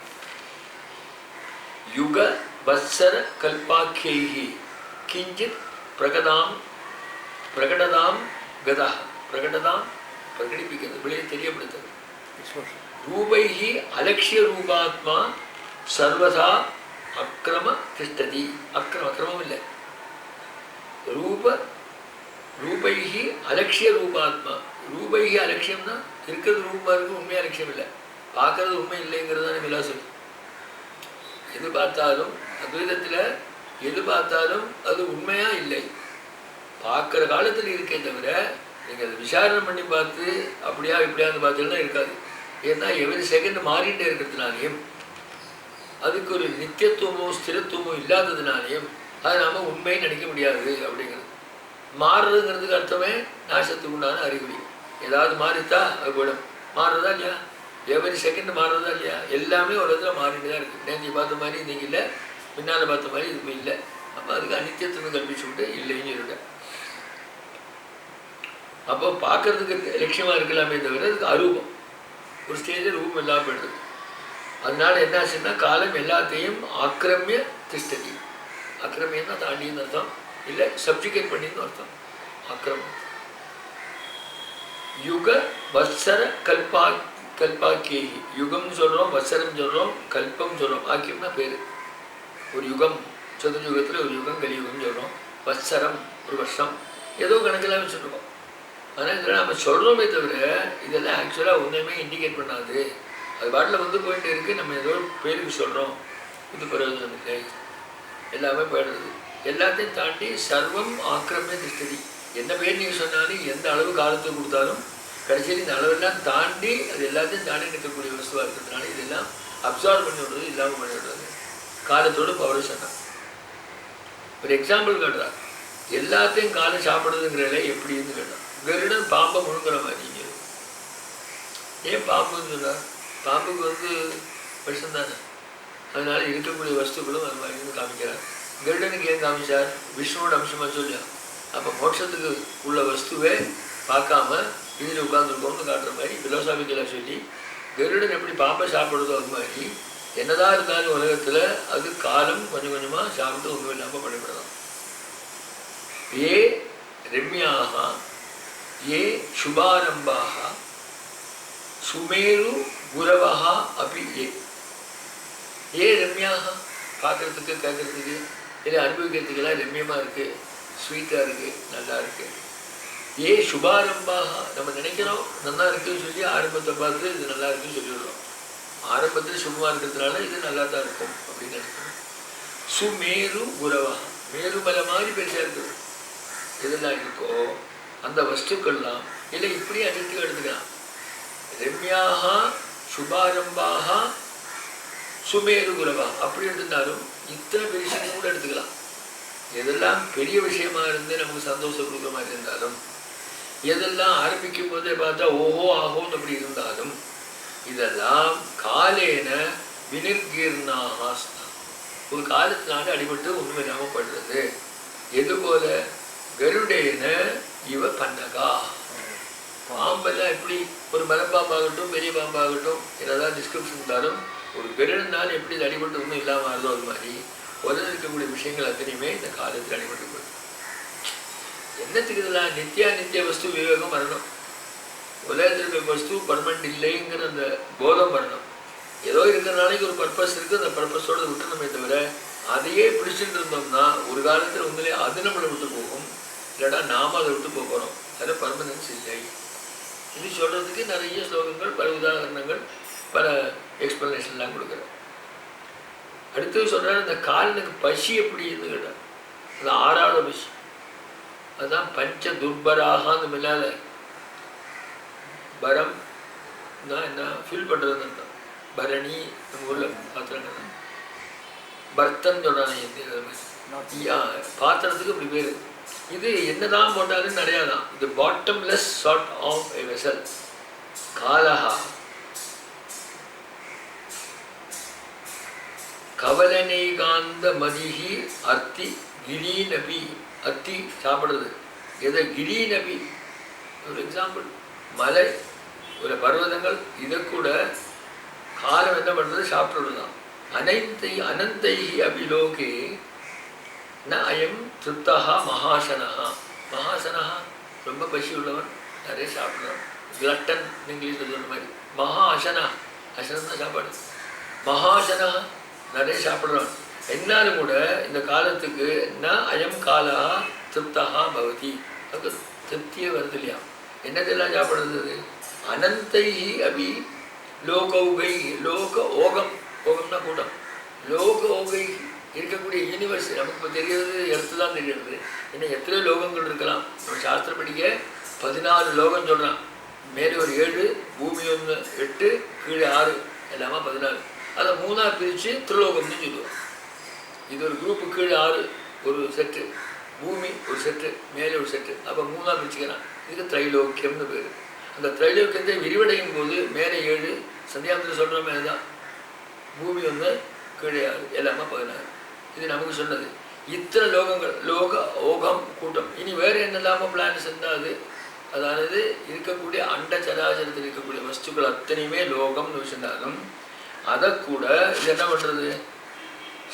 Speaker 1: யுக வத்சர கல்பாக்கியைஹி கிஞ்சித் பிரகதாம் பிரகடதாம் கதா. பிரகடதாம் பிரகடிப்பிக்கிறது, வெளியே தெரியப்படுத்துறது. ரூபைஹி அலட்சிய ரூபாத்மா சர்வதா அக்கிரம திஷ்டதி. அக்கிரமம் இல்லை. ரூபைஹி அலட்சிய ரூபாத்மா. ரூபைஹி அலட்சியம்னா இருக்கிறது ரூபமாக இருக்கு, உண்மையாக அலட்சியம் இல்லை. பார்க்கறது உண்மை இல்லைங்கிறது தான் விலாசம். எது பார்த்தாலும் அத்வைதத்தில் எது பார்த்தாலும் அது உண்மையாக இல்லை. பார்க்குற காலத்தில் இருக்கே தவிர நீங்கள் அதை விசாரணை பண்ணி பார்த்து அப்படியா இப்படியான்னு பார்த்தீங்கன்னா இருக்காது. ஏன்னா எவரி செகண்ட் மாறிட்டே இருக்கிறதுனாலையும் அதுக்கு ஒரு நித்தியத்துவமோ ஸ்திரத்துவமோ இல்லாததுனாலையும் அதை நாம் உண்மைன்னு நினைக்க முடியாது. அப்படிங்கிறது மாறுறதுங்கிறதுக்கு அர்த்தமே நாசத்துக்கு உண்டான அறிகுறி. ஏதாவது மாறித்தா அது போயிடும். மாறுறதா இல்லையா? எவரி செகண்ட் மாறுறதா இல்லையா? எல்லாமே ஒரு இடத்துல மாறிட்டு தான் இருக்குது. நேற்று பார்த்த மாதிரி இன்றைக்கி இல்லை, முன்னால் பார்த்த மாதிரி இதுவுமே இல்லை. அப்போ அதுக்கு அனித்தியத்துவம் கல்பிச்சு விட்டு இல்லைன்னு சொல்லிட்டேன். அப்போ பார்க்கறதுக்கு லட்சியமாக இருக்கலாமே தவிர அதுக்கு அரூபம். ஒரு ஸ்டேஜில் ரூபம் இல்லாமல் போயிடுது. அதனால என்ன ஆச்சுன்னா காலம் எல்லாத்தையும் ஆக்கிரமிய திஷ்டதி. ஆக்கிரமியன்னா தாண்டின்னு அர்த்தம் இல்லை, சப்ஜிகேட் பண்ணின்னு அர்த்தம். ஆக்கிரமம். யுக வத்சர கல்பாக்கியைஹி. யுகம்னு சொல்கிறோம், வத்சரம் சொல்கிறோம், கல்பம் சொல்கிறோம். ஆக்கியம்னா பேர். ஒரு யுகம், சதுர்யுகத்தில் ஒரு யுகம், கலியுகம்னு சொல்கிறோம். வத்சரம் ஒரு வருஷம், ஏதோ கணக்கெல்லாம் வச்சுருக்கோம். ஆனால் இதில் நம்ம சொல்கிறோமே தவிர இதெல்லாம் ஆக்சுவலாக ஒன்றுமே இண்டிகேட் பண்ணாது. அது பாட்டில் வந்து போயிட்டு இருக்குது. நம்ம ஏதோ பேருக்கு சொல்கிறோம், இது பிரயோஜனம் இல்லை, எல்லாமே போயிடுறது. எல்லாத்தையும் தாண்டி சர்வம் ஆக்கிரமிய திஷ்டதி. என்ன பேர் நீங்கள் சொன்னாலும் எந்த அளவு காலத்துக்கு கொடுத்தாலும் கடைசியில் இந்த அளவெல்லாம் தாண்டி அது எல்லாத்தையும் தாண்டி நிற்கக்கூடிய வஸ்துவாக இருக்கிறதுனால இதெல்லாம் அப்சார்வ் பண்ணி விடுறது, இல்லாமல் பண்ணி விடுறது. காலத்தோடு பவர் சொன்னான். ஒரு எக்ஸாம்பிள் கேட்டார். எல்லாத்தையும் காலம் சாப்பிடுறதுங்கிறத எப்படின்னு கேட்டான். கருடன் பாம்பை முழுங்குற மாதிரி. ஏன் பாம்புன்னு சொன்னார்? பாம்புக்கு வந்து விஷம் தானே, அதனால இருக்கக்கூடிய வஸ்துக்களும் அது மாதிரி காமிக்கிறார். கருடனுக்கு ஏன் காமிச்சார்? விஷ்ணுவோட அம்சமாக சொல்லியா? அப்போ மோட்சத்துக்கு உள்ள வஸ்துவே பார்க்காம இதில் உட்காந்துருக்கோம்னு காட்டுற மாதிரி ஃபிலோசாபிக்கலாக சொல்லி கருடன் எப்படி பாம்பை சாப்பிடுறதோ அது மாதிரி என்னதான் இருந்தாலும் உலகத்தில் அது காலம் கொஞ்சம் கொஞ்சமாக சாப்பிட்டு ஒன்றும் இல்லாமல் பண்ணிவிடலாம். ஏ ரம்யாக ஏ சுபாரம்பாக சுமேரு குரவஹா அப்படி ஏ ரம்யாக பார்க்குறதுக்கு கேட்குறதுக்கு இல்லை அனுபவிக்கிறதுக்கெல்லாம் ரம்யமாக இருக்குது, ஸ்வீட்டாக இருக்குது, நல்லா இருக்குது. ஏ சுபாரம்பாக நம்ம நினைக்கிறோம் நல்லா இருக்குன்னு சொல்லி ஆரம்பத்தை பார்த்து இது நல்லா இருக்குன்னு சொல்லிவிடுறோம். ஆரம்பத்தில் சும்மா இருக்கிறதுனால இது நல்லா தான் இருக்கும் அப்படின்னு நினைக்கிறோம். சுமேரு குரவா மேருமலை மாதிரி பெருசாக இருக்குது. இதெல்லாம் இருக்கோ அந்த வஸ்துக்கள்லாம் இல்லை இப்படி அனைத்து எடுத்துக்கலாம். ரம்யாக சுபாரம்பாக சுமேரு குரவா அப்படி எடுத்துட்டாலும் இத்தனை பெரிய விஷயம் கூட எடுத்துக்கலாம். எதெல்லாம் பெரிய விஷயமா இருந்து நமக்கு சந்தோஷம் கொடுக்குற மாதிரி இருந்தாலும், எதெல்லாம் ஆரம்பிக்கும் போதே பார்த்தா ஓஹோ ஆஹோன்னு அப்படி இருந்தாலும், இதெல்லாம் காலேன வினிர்கீர்ணாக ஒரு காலத்தினால அடிபட்டு உண்மையில்லாமல் படுறது. எது போல கருடேன இவ பன்னகா பாம்பெல்லாம் எப்படி ஒரு மரப்பாம்பாகட்டும் பெரிய பாம்பாகட்டும் என்னதான் டிஸ்கிரிப்ஷன் இருந்தாலும் ஒரு கருடனால் எப்படி இது அடிபட்டு ஒன்றும் இல்லாமல் ஆகுதோ அது மாதிரி உலகில் இருக்கக்கூடிய விஷயங்கள் அத்தனையுமே இந்த காலத்தில் அடிபட்டு போயிடும். என்னத்துக்கு இதெல்லாம் நித்திய வஸ்து விவேகம் வரணும். உலகத்தில் இருக்க வஸ்து பர்மனண்ட் இல்லைங்கிற அந்த போதம் வரணும். ஏதோ இருக்கிற நாளைக்கு ஒரு பர்பஸ் இருக்குது, அந்த பர்பஸோடு விட்டுணுமே தவிர அதையே பிடிச்சிட்டு இருந்தோம்னா ஒரு காலத்தில் உண்மையிலே அது நம்மளை விட்டு போகும், இல்லைடா நாம அதை விட்டு போகிறோம். அதில் பர்மனன்ஸ் இல்லை. இது சொல்கிறதுக்கு நிறைய ஸ்லோகங்கள், பல உதாரணங்கள், பல எக்ஸ்பிளனேஷன்லாம் கொடுக்குறேன். அடுத்தது சொல்கிறார், இந்த காலனுக்கு பசி எப்படின்னு கேட்டார். அது 6வது பசி. அதுதான் பஞ்ச துர்பராக அந்த மேலால பரம் தான் என்ன ஃபீல் பண்ணுறதுன்னு அர்த்தம். பரணி நம்ம ஊரில் பாத்திரங்கள் பர்த்தன் சொல்கிறாங்க. பாத்திரத்துக்கு இப்படி பேர். இது என்னதான் போட்டாலும் நிறையாதான். இது bottomless sort of a vessel. காலஹா கவலனைகாந்த மதிஹி அர்த்தி கிரி நபி. அத்தி சாப்பிட்றது எதை கிரி நபி. ஒரு எக்ஸாம்பிள், மலை ஒரு பர்வதங்கள் இதை கூட காலம் என்ன பண்ணுறது சாப்பிட்றது தான். அனந்தைஹி அபிலோகே ந அயம் திருப்தா மகாசனஹா. மகாசனஹா ரொம்ப பசி உள்ளவன், நிறைய சாப்பிட்றான். கிளட்டன் இங்கிலீஷில் சொன்ன மாதிரி. மகா அசனா, அசனம் தான் சாப்பாடு. மகாசனா நிறைய சாப்பிட்றான். என்னாலும் கூட இந்த காலத்துக்கு ந அயம் காலா திருப்தா பவதி. அது திருப்தியே வருது இல்லையா. என்னதெல்லாம் சாப்பிட்றது? அனந்தைஹி அபி லோகௌகை. லோக ஓகம், ஓகம்னா கூட்டம். லோக ஓகை இருக்கக்கூடிய யூனிவர்ஸ் நமக்கு இப்போ தெரிகிறது, எடுத்து தான் தெரிகிறது. இன்னும் எத்தனை லோகங்கள் இருக்கலாம். நம்ம சாஸ்திரம் படிக்க 14 லோகம் சொல்கிறான். மேலே ஒரு 7, பூமி 1, 8, கீழே 6, எல்லாமே 14. அதை 3ஆக பிரித்து திருலோகம்னு சொல்லுவோம். இது ஒரு குரூப்பு. கீழே 6 ஒரு செட்டு, பூமி ஒரு செட்டு, மேலே ஒரு செட்டு. அப்போ 3ஆக பிரிச்சுக்கிறான். இதுக்கு திரைலோக்கியம்னு பேர். அந்த திரைலோக்கியத்தை விரிவடையும் போது மேலே 7, சந்தியாபத்தில் சொல்கிற மாதிரி தான். பூமி 1, கீழே 6, எல்லாமே 16. இது நமக்கு சொன்னது. இத்தனை லோகங்கள், லோக ஓகம் கூட்டம். இனி வேறு என்னெல்லாமோ பிளான்ஸ் இருந்தால் அதாவது இருக்கக்கூடிய அண்ட சராசரத்தில் இருக்கக்கூடிய வஸ்துக்கள் அத்தனையுமே லோகம்னு வச்சுருந்தாலும் அதை கூட இது என்ன பண்ணுறது?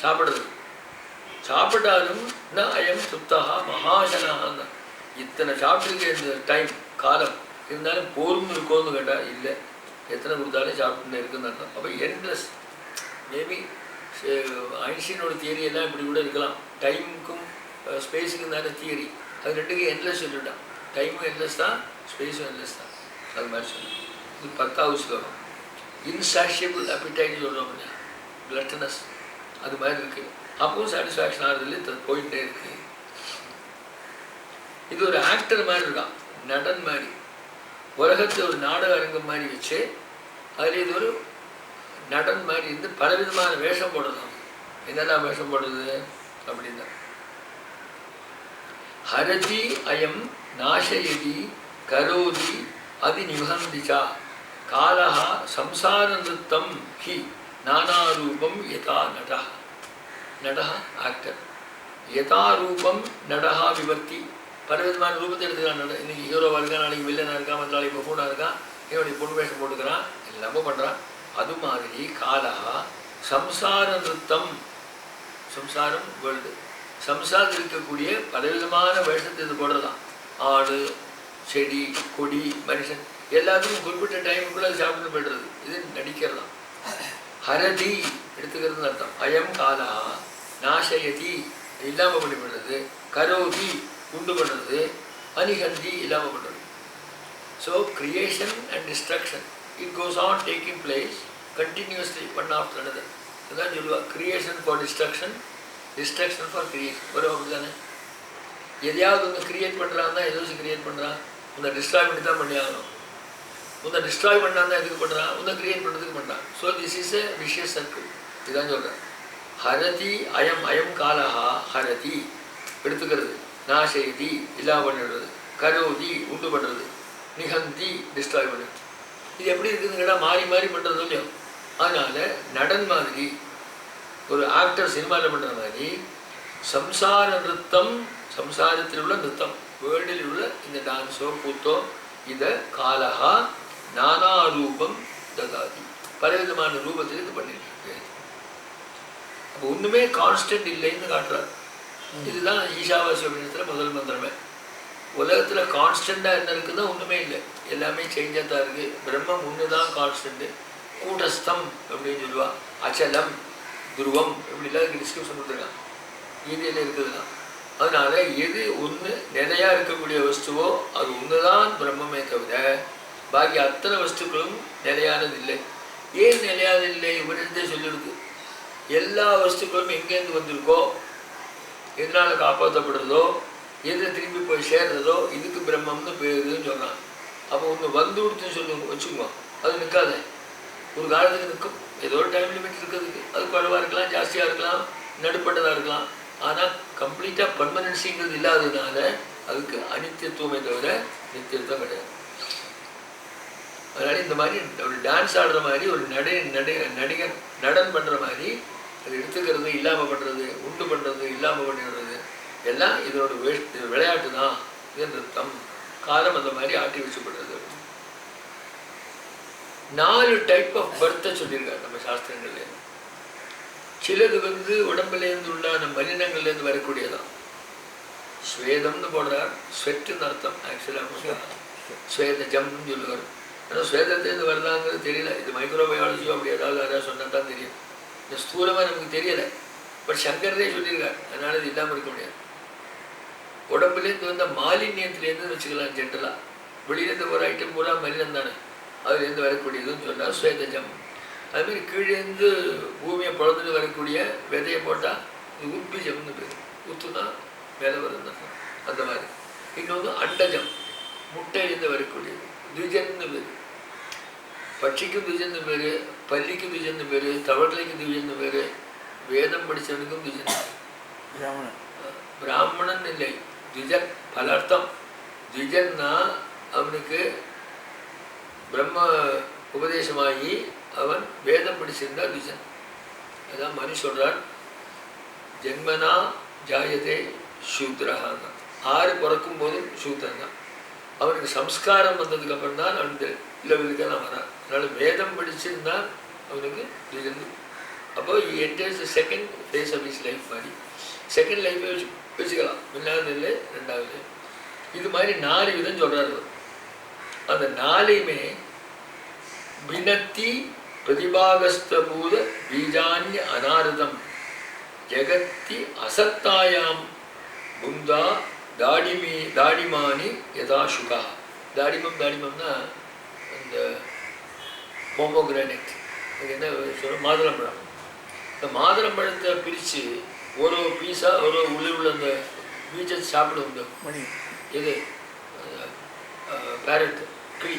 Speaker 1: சாப்பிட்றது. சாப்பிட்டாலும் ந அயம் சுத்தகா மகாசனாக. இத்தனை சாப்பிட்டுருக்க இந்த டைம் காலம் இருந்தாலும் போர்ந்து இருக்கோன்னு கேட்டால் இல்லை. எத்தனை கொடுத்தாலும் சாப்பிட்டு இருக்குன்னு அர்த்தம். அப்போ என்ட்லெஸ். மேபி ஐன்ஸ்டீனோட தியரி எல்லாம் இப்படி கூட இருக்கலாம். டைமுக்கும் ஸ்பேஸுக்கும் தானே தியரி. அது ரெண்டுக்கும் என்லெஸ் சொல்லிட்டான். டைமும் என்லெஸ் தான், ஸ்பேஸும் என்லெஸ் தான். அது மாதிரி சொல்லலாம். இது 10வது ஸ்லோகம். இன்சாஷியபிள் அப்பிடைட் சொல்கிறோம் இல்லையா, கிளட்டனஸ், அது மாதிரி இருக்குது. அப்பவும் சாட்டிஸ்ஃபேக்ஷன் ஆகிறதுல போயிட்டே இருக்குது. இது ஒரு ஆக்டர் மாதிரி இருக்கான், நடன் மாதிரி. உலகத்தை ஒரு நாடக அரங்கம் மாதிரி வச்சு அதில் இது ஒரு நடன் மாதிரி இருந்து பலவிதமான வேஷம் போடலாம். என்னெல்லாம் வேஷம் போடுறது அப்படின்னா, ஹரதி அயம் நாசயதி கரோதி அதி நிபந்திச்சா காலஹா சம்சார நிருத்தம் ஹி நானாரூபம் யதா நடஹ. நடஹ ஆக்டர். யதா ரூபம் நடஹா விபர்த்தி பலவிதமான ரூபத்தை எடுத்துக்கிறான். இன்னைக்கு ஹீரோவாக இருக்கான், நாளைக்கு வில்லனாக இருக்கான், மற்ற நாளைக்கு பஃபூனாக இருக்கான், என்னுடைய பொண்ணு வேஷம் போட்டுக்கிறான், எல்லாமே பண்ணுறான். அது மாதிரி காலா சம்சார நிறுத்தம், சம்சாரம் வேர்ல்டு, சம்சாரத்தில் இருக்கக்கூடிய பலவிதமான வேஷத்தை இது போடுறதான். ஆடு, செடி, கொடி, மனுஷன் எல்லாத்துக்கும் குறிப்பிட்ட டைமுக்குள்ளே அது சாப்பிட்டு போய்டுறது. இது நடிக்கிறதான். ஹரதி எடுத்துக்கிறதுன்னு அர்த்தம். அயம் காலா நாசயதி இல்லாமல் பண்ணி பண்ணுறது, கரோதி உண்டு பண்ணுறது, அனிகந்தி இல்லாமல் பண்ணுறது. So creation and destruction it goes on taking place continuously one after another. அதுதான் சொல்லுவாள், creation for destruction, destruction for creation. வரும் அப்படி தானே. எதையாவது ஒன்று கிரியேட் பண்ணுறான் தான் எதோ கிரியேட் பண்ணுறான், உன்னை டிஸ்ட்ராய் பண்ணி தான் பண்ணி ஆகணும். உன்னை டிஸ்ட்ராய் பண்ணான் தான் எதுக்கு பண்ணுறான், உன்னை கிரியேட் பண்ணுறதுக்கு பண்ணுறான். So this is a vicious circle. இதுதான் சொல்கிறேன். ஹரதி அயம் அயம் காலஹா ஹரதி எடுத்துக்கிறது, நாசயதி இல்லாம பண்ணிடுறது, கரோதி உண்டு பண்ணுறது, நிகந்தி டிஸ்ட்ராய் பண்ணுறது. இது எப்படி இருக்குதுன்னு கேட்டால் மாறி மாறி பண்ணுறது இல்லையோ. அதனால் நடன் மாதிரி ஒரு ஆக்டர் சினிமாவில் பண்ணுற மாதிரி சம்சார நிறுத்தம், சம்சாரத்தில் உள்ள நிறுத்தம், வேர்ல்டில் உள்ள இந்த டான்ஸோ கூத்தோ இதை காலஹா நானா ரூபம் ததாதி பலவிதமான ரூபத்தில் இது பண்ணிட்டு இருக்கு. அப்போ ஒன்றுமே கான்ஸ்டன்ட் இல்லைன்னு காட்டுறாரு. இதுதான் ஈஷாவாசி அப்படின்றதுல முதல் மந்திரமே. உலகத்தில் கான்ஸ்டண்ட்டாக என்ன இருக்குன்னா ஒன்றுமே இல்லை, எல்லாமே சேஞ்சாக தான் இருக்குது. பிரம்மம் ஒன்று தான் கான்ஸ்டன்ட்டு. கூட்டஸ்தம் அப்படின்னு சொல்லுவா, அச்சலம், துருவம் இப்படிலாம் இதுக்கு டிஸ்கிரிப்ஷன் கொடுத்துருக்கான், கீதையில் இருக்குதுதான். அதனால் எது ஒன்று நிலையாக இருக்கக்கூடிய வஸ்துவோ அது ஒன்று தான் பிரம்மமே தவிர பாக்கி அத்தனை வஸ்துக்களும் நிலையானது இல்லை. ஏன் நிலையானது இல்லை? இவரிடத்தே சொல்லிடுது. எல்லா வஸ்துக்களும் எங்கேருந்து வந்திருக்கோ, எதனால் காப்பாற்றப்படுறதோ, எதில் திரும்பி போய் சேர்றதோ இதுக்கு பிரம்மம்னு பேருன்னு சொல்கிறான். அப்போ ஒன்று வந்து கொடுத்துன்னு சொல்லுங்க வச்சுக்கோ, அது நிற்காது. ஒரு காலத்துக்கு நிற்கும், ஏதோ ஒரு டைம் லிமிட் இருக்கிறதுக்கு. அது குறைவாக இருக்கலாம், ஜாஸ்தியாக இருக்கலாம், நடுப்பட்டதாக இருக்கலாம். ஆனால் கம்ப்ளீட்டாக பர்மனன்சிங்கிறது இல்லாததுனால அதுக்கு அனித்தியத்துவமே தவிர நித்தியத்துவம் கிடையாது. அதனால் இந்த மாதிரி ஒரு டான்ஸ் ஆடுற மாதிரி ஒரு நடிகன் நடன் பண்ணுற மாதிரி அது எடுத்துக்கிறது, இல்லாமல் பண்ணுறது, உண்டு பண்ணுறது, இல்லாமல் பண்ணிடுறது எல்லாம் இதோட விளையாட்டு தான். இது நிறுத்தம். காலம் அந்த மாதிரி ஆட்டி வச்சுப்படுறது. 4 டைப் ஆஃப் பர்த்தை சொல்லியிருக்காரு நம்ம சாஸ்திரங்கள்ல. சிலது உடம்புலேருந்து உள்ள நம்ம மலினங்கள்லேருந்து வரக்கூடியதான். ஸ்வேதம்னு போடுறார், ஸ்வெட்டுன்னு அர்த்தம். ஆக்சுவலாக ஸ்வேத ஜம்னு சொல்லுவார். ஆனால் ஸ்வேதத்துலேருந்து வருதாங்கிறது தெரியல. இது மைக்ரோபயாலஜியோ அப்படி ஏதாவது யாராவது சொன்னால் தான் தெரியும். இந்த ஸ்தூலமாக நமக்கு தெரியலை. பட் சங்கரே சொல்லியிருக்கார், அதனால் இது இல்லாமல் இருக்க முடியாது. உடம்புலேருந்து வந்த மாலின்யத்துலேருந்து வச்சுக்கலாம். ஜென்ரலாக வெளியிலேருந்து ஒரு ஐட்டம் பூரா மலினம் தானே, அதுலேருந்து வரக்கூடியதுன்னு சொன்னால் ஸ்வேதஜம். அதுமாதிரி கீழேருந்து பூமியை பிறந்துட்டு வரக்கூடிய விதையை போட்டால் இது உத்பிஜம்னு பேர். உத்துனா மேலே வருது அந்த மாதிரி. இன்னொன்று அண்டஜம், முட்டையிலேருந்து வரக்கூடியது. துஜன்னு பேர். பட்சிக்கும் துஜன்னு பேர், பல்லிக்கும் துஜன்னு பேர், தவளைக்கும் துஜன்னு பேர், வேதம் படித்தவனுக்கும் துஜன். பிராமணன் இல்லை, துஜன் பல அர்த்தம். துஜன்னா அவனுக்கு பிரம்ம உபதேசமாகி அவன் வேதம் படிச்சிருந்தா துஜன். அதான் மனு சொல்கிறார், ஜென்மனா ஜாயதே சூத்ரஹான்னா. 6 பிறக்கும் போதும் சூத்திரன் தான். அவனுக்கு சம்ஸ்காரம் வந்ததுக்கு அப்புறம் தான் அந்த லெவலுக்கெல்லாம் வரான். அதனால் வேதம் படிச்சிருந்தான் அவனுக்கு துஜன். அப்போ enters second phase of his life மாதிரி. செகண்ட் லைஃப்பை வச்சுக்கலாம். முன்னாவது இல்லை, ரெண்டாவது. இது மாதிரி 4 விதம் சொல்கிறார். அந்த 4யுமே பினத்தி பிரதிபாகஸ்தபூத பீஜான்ய அனாரதம் ஜெகத்தி அசத்தாயாம் புந்தா தாடிமானி யதா சுகா. தாடிமம்னா அந்த போமோகிரானேட், அது என்ன சொல்ல, மாதுளம்பழம். இந்த மாதுளம்பழத்தை பிரித்து ஒரு பீஸாக ஒரு உள்ள அந்த பீச்சை சாப்பிடும். இந்த மணி எது பேரட் கிளி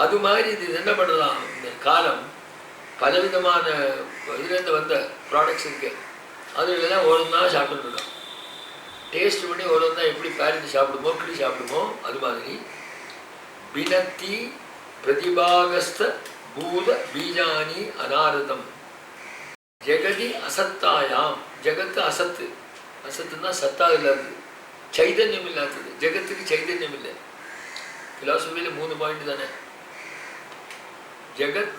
Speaker 1: அது மாதிரி இது என்ன பண்ணலாம். இந்த காலம் பலவிதமான இதுலேருந்து வந்த ப்ராடக்ட்ஸ் இருக்குது, அதுலாம் ஒரு தான் சாப்பிட்டுருக்கோம். டேஸ்ட் பண்ணி ஒரு தான் எப்படி பேரட் சாப்பிடுமோ கிளி சாப்பிடுமோ அது மாதிரி பினத்தி பிரதிபாகஸ்த பூத பீஜானி அனாரதம் ஜெகதி அசத்தாயாம். ஜெகத்து அசத்து, அசத்துன்னா சத்தா இல்லாது. சைதன்யம் இல்லாதது. ஜெகத்துக்கு சைதன்யம் இல்லை. பிலாசபியில் 3 பாயிண்ட் தானே, ஜெகத்,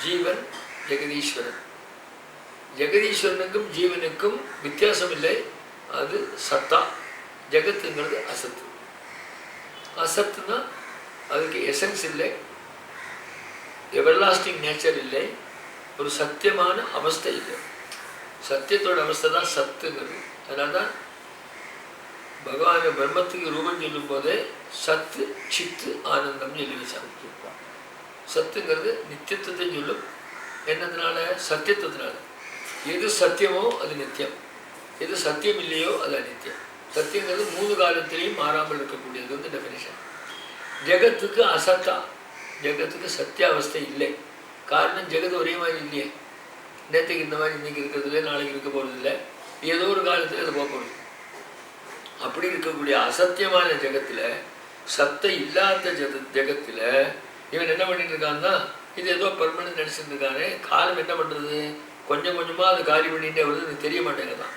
Speaker 1: ஜீவன், ஜெகதீஸ்வரன். ஜெகதீஸ்வரனுக்கும் ஜீவனுக்கும் வித்தியாசம் இல்லை, அது சத்தா. ஜெகத்துங்கிறது அசத்து. அசத்துனா அதுக்கு எசன்ஸ் இல்லை, எவர்லாஸ்டிங் நேச்சர் இல்லை, ஒரு சத்தியமான அவஸ்தை இல்லை. சத்தியத்தோட அவஸ்தை தான் சத்துங்கிறது. அதனால தான் பகவான் பிரம்மத்துக்கு ரூபம் சொல்லும் போதே சத்து சித்து ஆனந்தம்னு சொல்லி வச்சாங்க. சத்துங்கிறது நித்தியத்துவத்தை சொல்லும். என்னதுனால? சத்தியத்துவத்தினால. எது சத்தியமோ அது நித்தியம், எது சத்தியம் இல்லையோ அது அநித்தியம். சத்தியங்கிறது 3 காலத்திலையும் மாறாமல் இருக்கக்கூடியது வந்து டெஃபினிஷன். ஜெகத்துக்கு அசத்தா, ஜெகத்துக்கு சத்தியாவஸ்தை இல்லை. காரணம் ஜெகத் ஒரே மாதிரி இல்லையே. நேற்றுக்கு இந்த மாதிரி இன்னைக்கு இருக்கிறது இல்லை, நாளைக்கு இருக்க போகிறது இல்லை, ஏதோ ஒரு காலத்தில் அது போகணும். அப்படி இருக்கக்கூடிய அசத்தியமான ஜெகத்தில், சத்தை இல்லாத ஜெகத்தில் இவன் என்ன பண்ணிட்டு இருக்கான்னா, இது ஏதோ பர்மனன்ட் நினச்சிட்டு இருக்கானே. காலம் என்ன பண்ணுறது, கொஞ்சம் கொஞ்சமாக அது காலி பண்ணிகிட்டே வருது, எனக்கு தெரிய மாட்டேங்குதான்.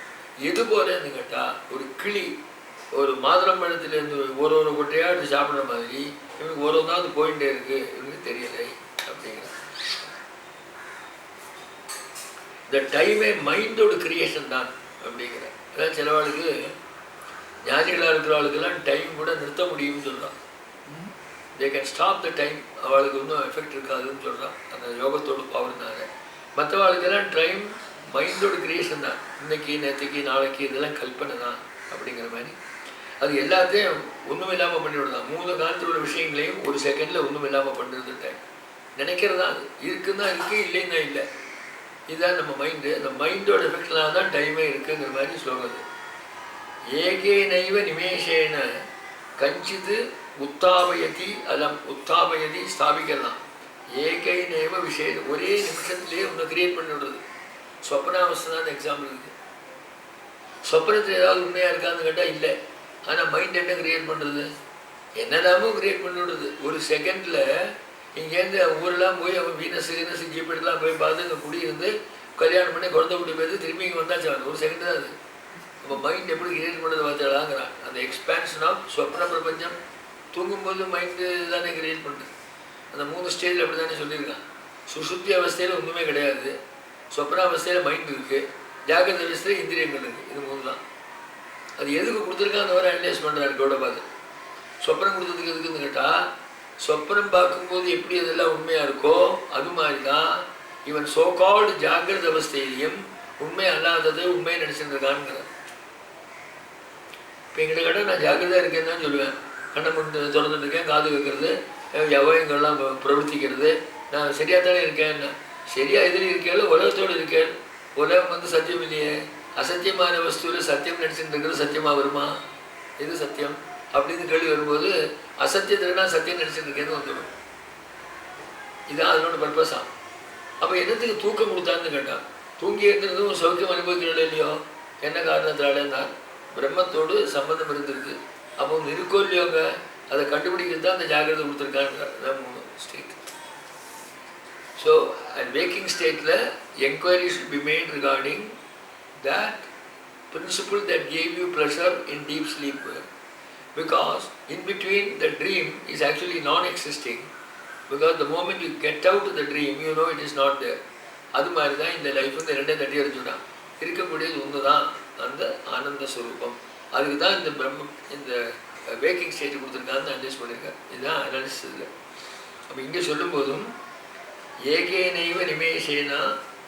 Speaker 1: எது போலன்னு கேட்டால், ஒரு கிளி ஒரு மாதுளம்பழத்துலேருந்து ஒரு கொட்டையாக எடுத்து சாப்பிட்ற மாதிரி இவனுக்கு ஒரு நாள் போயிட்டே இருக்கு, இவனுக்கு தெரியலை அப்படிங்கிற. இந்த டைமே மைண்டோட கிரியேஷன் தான் அப்படிங்கிற. அதான் சிலவாளுக்கு, ஞானிகளாக இருக்கிறவளுக்கெல்லாம் டைம் கூட நிறுத்த முடியும்னு சொல்கிறான். They can stop the time. அவளுக்கு ஒன்றும் எஃபெக்ட் இருக்காதுன்னு சொல்கிறான், அந்த யோகத்தோடு பவர்னால. மற்றவாளுக்கெல்லாம் டைம் மைண்டோட கிரியேஷன் தான். இன்னைக்கு நேற்றுக்கு நாளைக்கு இதெல்லாம் கல்பனை தான் அப்படிங்கிற மாதிரி. அது எல்லாத்தையும் ஒன்றும் இல்லாமல் பண்ணிவிடுதான். 3 காலத்தில் உள்ள விஷயங்களையும் ஒரு செகண்டில் ஒன்றும் இல்லாமல் பண்ணுறது டைம். நினைக்கிறதா அது இருக்குன்னா இருக்குது, இல்லைன்னா இல்லை. இதுதான் நம்ம மைண்டு. அந்த மைண்டோட எஃபெக்ட்லாம் தான் டைமே இருக்குங்கிற மாதிரி ஸ்லோகம். ஏகேனைவ நிமேஷேன கஞ்சிது உத்தாபயதி அலம். உத்தாபயதி ஸ்தாபிக்கலாம். ஏகைனேவ விஷயம், ஒரே நிமிஷத்துலேயே ஒன்று கிரியேட் பண்ணி விடுறது. சொப்னாவஸ்தை தான் எக்ஸாம்பிள் இருக்குது. சொப்னத்தில் ஏதாவது உண்மையாக இருக்கான்னு கேட்டால் இல்லை. ஆனால் மைண்ட் என்ன கிரியேட் பண்ணுறது, என்னெல்லாமோ கிரியேட் பண்ணி விடுறது. ஒரு செகண்டில் இங்கேருந்து ஊரெல்லாம் போய் அவன் வீனஸு ஜீப்பெல்லாம் போய் பார்த்து இங்கே குடியிருந்து கல்யாணம் பண்ணி குழந்தை குடி போய் திரும்பி இங்கே வந்தாச்சு. ஒரு செகண்ட் தான் அது. நம்ம மைண்ட் எப்படி கிரியேட் பண்ணுறது பார்த்தாலாங்கிறான். அந்த எக்ஸ்பேன்ஷன் ஆஃப் சொப்ன பிரபஞ்சம். தூங்கும்போது மைண்டு தானே கிரியேட் பண்ணுறது. அந்த 3 ஸ்டேஜில் அப்படி தானே சொல்லியிருக்கான். சுசுப்தி அவஸ்தையில் ஒன்றுமே கிடையாது, சொப்ன அவஸ்தையில் மைண்ட் இருக்குது, ஜாகிரத அவஸ்தையில் இந்திரியங்கள் இருக்குது. இது 3 தான். அது எதுக்கு கொடுத்துருக்கா அந்த வரை அனலைஸ் பண்ணுறாரு கௌடபாதர். சொப்பனம் கொடுத்ததுக்கு எதுக்குன்னு கேட்டால், சொப்பனம் பார்க்கும்போது எப்படி அதெல்லாம் உண்மையாக இருக்கோ அது மாதிரி தான் இவன் சோகால்டு ஜாகிரத அவஸ்தையிலையும் உண்மை அல்லாதது உண்மையை நினச்சிட்டு இருக்கான்ங்கிறார். இப்போ எங்கிட்ட கேட்டால் நான் ஜாகிரதையாக இருக்கேன்னு தான் சொல்லுவேன். கண்ணை முட்டு திறந்துட்டு இருக்கேன், காது வைக்கிறது, எவயங்கள்லாம் பிரவர்த்திக்கிறது, நான் சரியாக தானே இருக்கேன். சரியாக எதில் இருக்கேன், உலகத்தோடு இருக்கேன். உலகம் வந்து சத்தியம் இல்லையே. அசத்தியமான வஸ்துவில் சத்தியம் நினச்சிட்டு இருக்கிறது சத்தியமாக வருமா? எது சத்தியம் அப்படின்னு கேள்வி வரும்போது, அசத்தியத்துலனா சத்தியம் நினச்சிட்டு இருக்கேன்னு வந்துடும். இதுதான் அதனோட பர்பஸா. அப்போ என்னத்துக்கு தூக்கம் கொடுத்தான்னு கேட்டான். தூங்கி இருக்கிறதும் சௌக்கியம் அனுபவிக்கிறோம் இல்லையோ, என்ன காரணத்தினால பிரம்மத்தோடு சம்பந்தம் இருந்திருக்கு. அப்போ ஒன்று இருக்கோ இல்லையோங்க, அதை கண்டுபிடிக்கிறது தான் அந்த ஜாகிரதை கொடுத்துருக்காங்க. 3 ஸ்டேட். ஸோ அண்ட் வேக்கிங் ஸ்டேட்டில் enquiry should be made regarding that principle that gave you pleasure in deep sleep, because in between the dream is actually non-existing, because the moment you get out of the dream you know it is not there. அது மாதிரி தான் இந்த life வந்து 2 தட்டி அடிச்சுடா இருக்கக்கூடியது ஒன்று தான், அந்த ஆனந்த ஸ்வரூபம். அதுக்கு தான் இந்த பிரம்மம் இந்த வேக்கிங் ஸ்டேஜ் கொடுத்துருக்கான்னு அனலைஸ் பண்ணியிருக்காரு. இதுதான் அனாலிசிஸ் இல்லை. அப்போ இங்கே சொல்லும்போதும் ஏகேனைவ நிமேஷேனா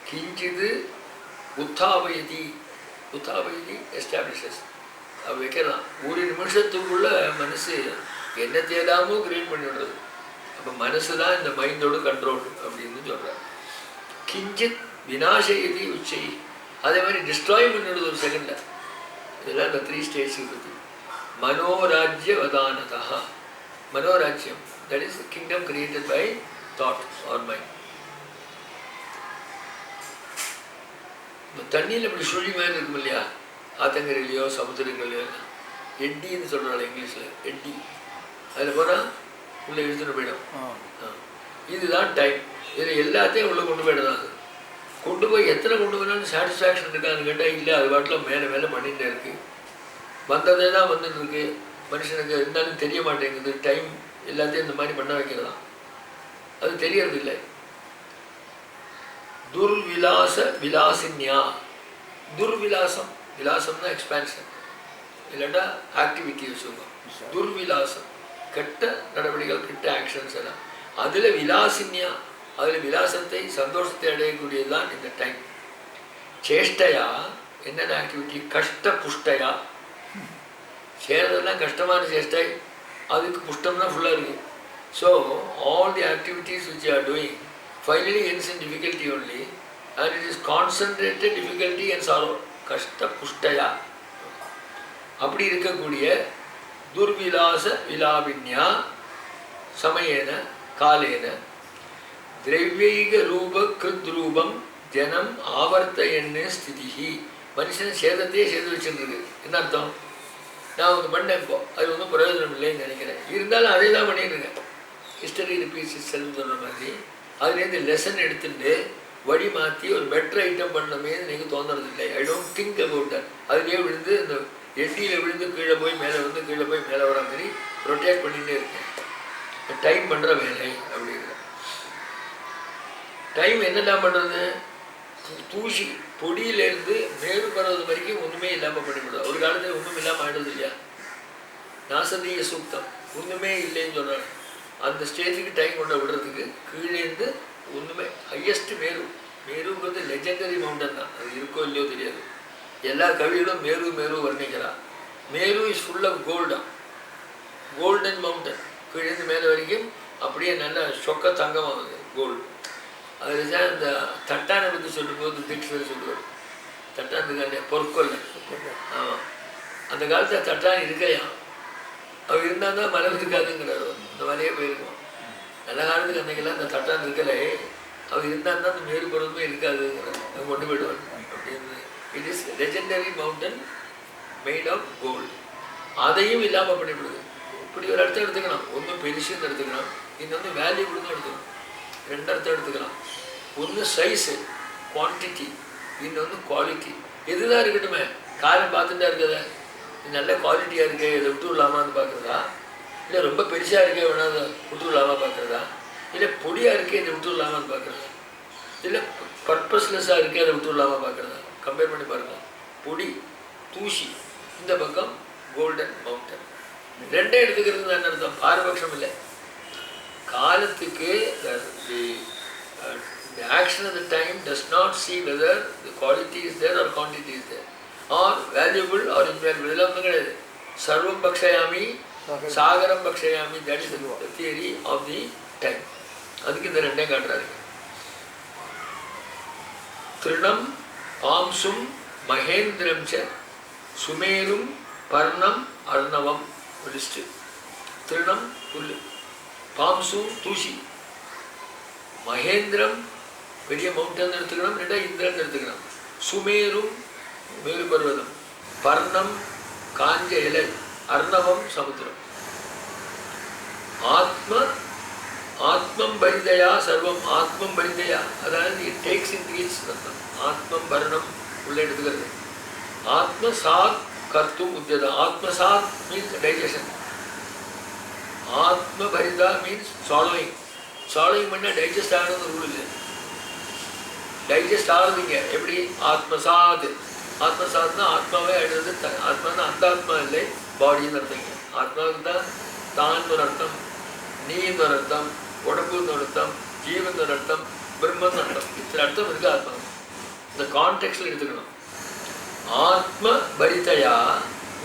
Speaker 1: கிஞ்சிது உத்தாபயதி. உத்தாபயதி எஸ்டாப்ளிஷஸ். அது வைக்கலாம். ஒரு நிமிஷத்துக்குள்ள மனசு என்ன தேடாமோ கிரியேட் பண்ணி விடுறது. அப்போ மனசு தான் இந்த மைண்டோட கண்ட்ரோல் அப்படின்னு சொல்கிறார். கிஞ்சித் வினாசயதி உச்சை. அதே மாதிரி டிஸ்ட்ராய் பண்ணிவிடுது ஒரு செகண்டில். இதெல்லாம் இந்த 3 ஸ்டேஜ் இருக்குது. மனோராஜ்ய வதானதா. மனோராஜ்யம், that is kingdom created by thought or mind. இந்த தண்ணியில் இப்படி சுழி மாதிரி இருக்கும் இல்லையா, ஆத்தங்கரையிலையோ சமுத்திரங்கள்லையோ, எட்டின்னு சொல்கிறாள் இங்கிலீஷில், எட்டி. அதில் போனால் உள்ளே இழுத்துட்டு போயிடும். இதுதான் டைம். இதில் எல்லாத்தையும் உள்ளே கொண்டு போயிடுறாங்க. கொண்டு போய் எத்தனை கொண்டு போனாலும் சாட்டிஸ்ஃபேக்ஷன் இருக்கான்னு கேட்டால் இல்லை, அது பாட்டில் மேலே மேலே பண்ணிகிட்டே இருக்குது. வந்ததே தான் வந்துட்டு இருக்கு. மனுஷனுக்கு என்னன்னு தெரிய மாட்டேங்குது. டைம் எல்லாத்தையும் இந்த மாதிரி பண்ண வைக்கிறதா, அது தெரியறது இல்லை. துர்விலாச விலாசின்யா. துர்விலாசம், விலாசம்னா எக்ஸ்பான்ஷன், இல்லைன்னா ஆக்டிவிட்டி வச்சுக்கோங்க. துர்விலாசம் கெட்ட நடவடிக்கைகள், கெட்ட ஆக்ஷன்ஸ் எல்லாம். அதில் விலாசின்யா, அதில் விலாசத்தை சந்தோஷத்தை அடையக்கூடியதுதான் இந்த டைம். சேஷ்டையா என்னென்ன ஆக்டிவிட்டி? கஷ்ட புஷ்டையா, செய்கிறதெல்லாம் கஷ்டமான சேஷ்டை, அதுக்கு புஷ்டம் தான் ஃபுல்லாக இருக்குது. So all the activities which you are doing finally ends in difficulty only, and it is concentrated difficulty and sorrow. கஷ்ட புஷ்டையா. அப்படி இருக்கக்கூடிய துர்விலாச விலாபின்யா சமயேன காலேன திரவியைக ரூப கிருத்ரூபம் ஜனம் ஆவர்த்தயன்னு ஸ்திதிஹி. மனுஷன் சேதத்தையே சேர்த்து வச்சுருக்கு. என்ன அர்த்தம்? நான் ஒன்று பண்ணேன், இப்போ அது ஒன்றும் பிரயோஜனம் இல்லைன்னு நினைக்கிறேன். இருந்தாலும் அதே தான் பண்ணிட்டு இருக்கேன். ஹிஸ்டரி ரிப்பீட்ஸ் இட்செல்ஃப் சொல்கிற மாதிரி அதுலேருந்து லெசன் எடுத்துட்டு வழி மாற்றி ஒரு பெட்டர் ஐட்டம் பண்ணணுமே எனக்கு தோணுறது இல்லை. I don't think about that. அதுலேயே விழுந்து இந்த எட்டியில் விழுந்து கீழே போய் மேலே வந்து கீழே போய் மேலே வர மாதிரி ரொட்டேட் பண்ணிகிட்டே இருக்கேன். டைம் பண்ணுற வேலை அப்படிங்கிற டைம் என்னெல்லாம் பண்ணுறது? தூசி பொடியிலேருந்து மேடு பருவது வரைக்கும் ஒன்றுமே இல்லாமல் பண்ணிவிடுது. ஒரு காலத்தில் ஒன்றும் இல்லாமல் ஆயிடுது இல்லையா? நாசதீய சூக்தம் ஒன்றுமே இல்லைன்னு சொல்கிறாங்க. அந்த ஸ்டேஜுக்கு டைம் கொண்டு விடுறதுக்கு கீழேருந்து ஒன்றுமே ஹையஸ்ட் மேரு. மேருங்கிறது லெஜெண்டரி மவுண்டன் தான். அது இருக்கோ இல்லையோ தெரியாது. எல்லா கவிகளும் மேரு மேரு வர்ணிக்கிறா. Meru is full of golden, golden mountain. கீழேருந்து மேலே வரைக்கும் அப்படியே நல்ல சொக்க தங்கமாகுது, கோல்டு. அதில் தான் இந்த தட்டானை பற்றி சொல்லும்போது தீட்சர் சொல்லுவார். தட்டான் பொற்கொல். ஆமாம், அந்த காலத்தில் தட்டான் இருக்கையா, அவர் இருந்தால் தான் மலை இருக்காதுங்கிறார். இந்த மலையே போயிருக்கோம். நல்ல காலத்துக்கு அன்றைக்கெல்லாம் இந்த தட்டான் இருக்கலை, அவர் இருந்தால் தான் அந்த மேடு பருவமே இருக்காதுங்கிறார். அவங்க கொண்டு போயிடுவார் அப்படின்னு. It is legendary mountain made of gold. அதையும் இல்லாமல் பண்ணிவிடுது. இப்படி ஒரு அர்த்தம் எடுத்துக்கலாம். ஒன்று பெருசுன்னு எடுத்துக்கலாம், இன்னொன்று வேல்யூபுள்னு எடுத்துக்கலாம். ரெண்டு அர்த்தம் எடுத்துக்கலாம். ஒன்று சைஸு குவான்டிட்டி, இன்னொன்று குவாலிட்டி. எதுதான் இருக்கட்டுமே, காலம் பார்த்துட்டா இருக்கிறத நல்ல குவாலிட்டியாக இருக்கே இதை விட்டு விடலாமான்னு பார்க்குறதா, இல்லை ரொம்ப பெருசாக இருக்கே வேணா அதை விட்டு விடலாமா பார்க்குறதா, இல்லை பொடியாக இருக்கே இதை விட்டு விடலாமான்னு பார்க்குறதா, இல்லை பர்பஸ்லெஸ்ஸாக இருக்கே அதை விட்டு விடலாமா பார்க்குறதா. கம்பேர் பண்ணி பாருங்கள். பொடி தூசி, இந்த பக்கம் கோல்டன் மவுண்டன். ரெண்டே எடுத்துக்கிறது தான் அர்த்தம். பாரபட்சம் இல்லை. காலத்துக்கு the action of the time does not see whether the quality is there or quantity is there, or valuable or invaluable. இதெல்லாம் கிடையாது. சர்வம் பக்ஷயாமி சாகரம் பக்ஷயாமி. That is the theory of the time. அதுக்கு இந்த ரெண்டே காட்டுறாரு. திருணம் பாம்சும் மகேந்திரம் ச சுமேரும் பர்ணம் அர்ணவம். லிஸ்ட். திருணம் புல்லு, பாம்சு தூசி, மகேந்திரம் பெரிய மவுண்டன் எடுத்துக்கணும், ரெண்டா இந்திரன் எடுத்துக்கணும். சுமேரும் மேரு பர்வதம், பர்ணம் காஞ்ச இலை, அர்ணவம் சமுத்திரம். ஆத்மம் பரிதயா சர்வம். ஆத்மம் பரிதயா, அதாவது இட் டேக்ஸ் இன் த்ரீஸ் அர்த்தம். ஆத்மம் பர்ணம் உள்ள எடுத்துக்கிறது. ஆத்மசாத் கர்த்தும் உத்தியதா. ஆத்மசாத் மீன்ஸ் டைஜஷன். ஆத்ம பரிதா மீன்ஸ் சாலோயிங். சாலோயிங் பண்ணால் டைஜஸ்ட் ஆகணும்னு ரூல் இல்லை. டைஜஸ்ட் ஆகுதுங்க எப்படி? ஆத்மசாத். ஆத்மசாத்னா ஆத்மாவே ஆயிடுறது. ஆத்மானா அந்த ஆத்மா இல்லை, பாடின்னு அர்த்தங்க. ஆத்மாவுக்கு தான் தான் ஒரு அர்த்தம், நீன்னு ஒரு அர்த்தம், உடம்புன்னு ஒரு அர்த்தம், ஜீவன் ஒரு அர்த்தம், பிரம்மன் அர்த்தம். இத்தனை அர்த்தம் இருக்கு ஆத்மா. இந்த கான்டெக்ட்ல எடுத்துக்கணும். ஆத்ம பரிதையா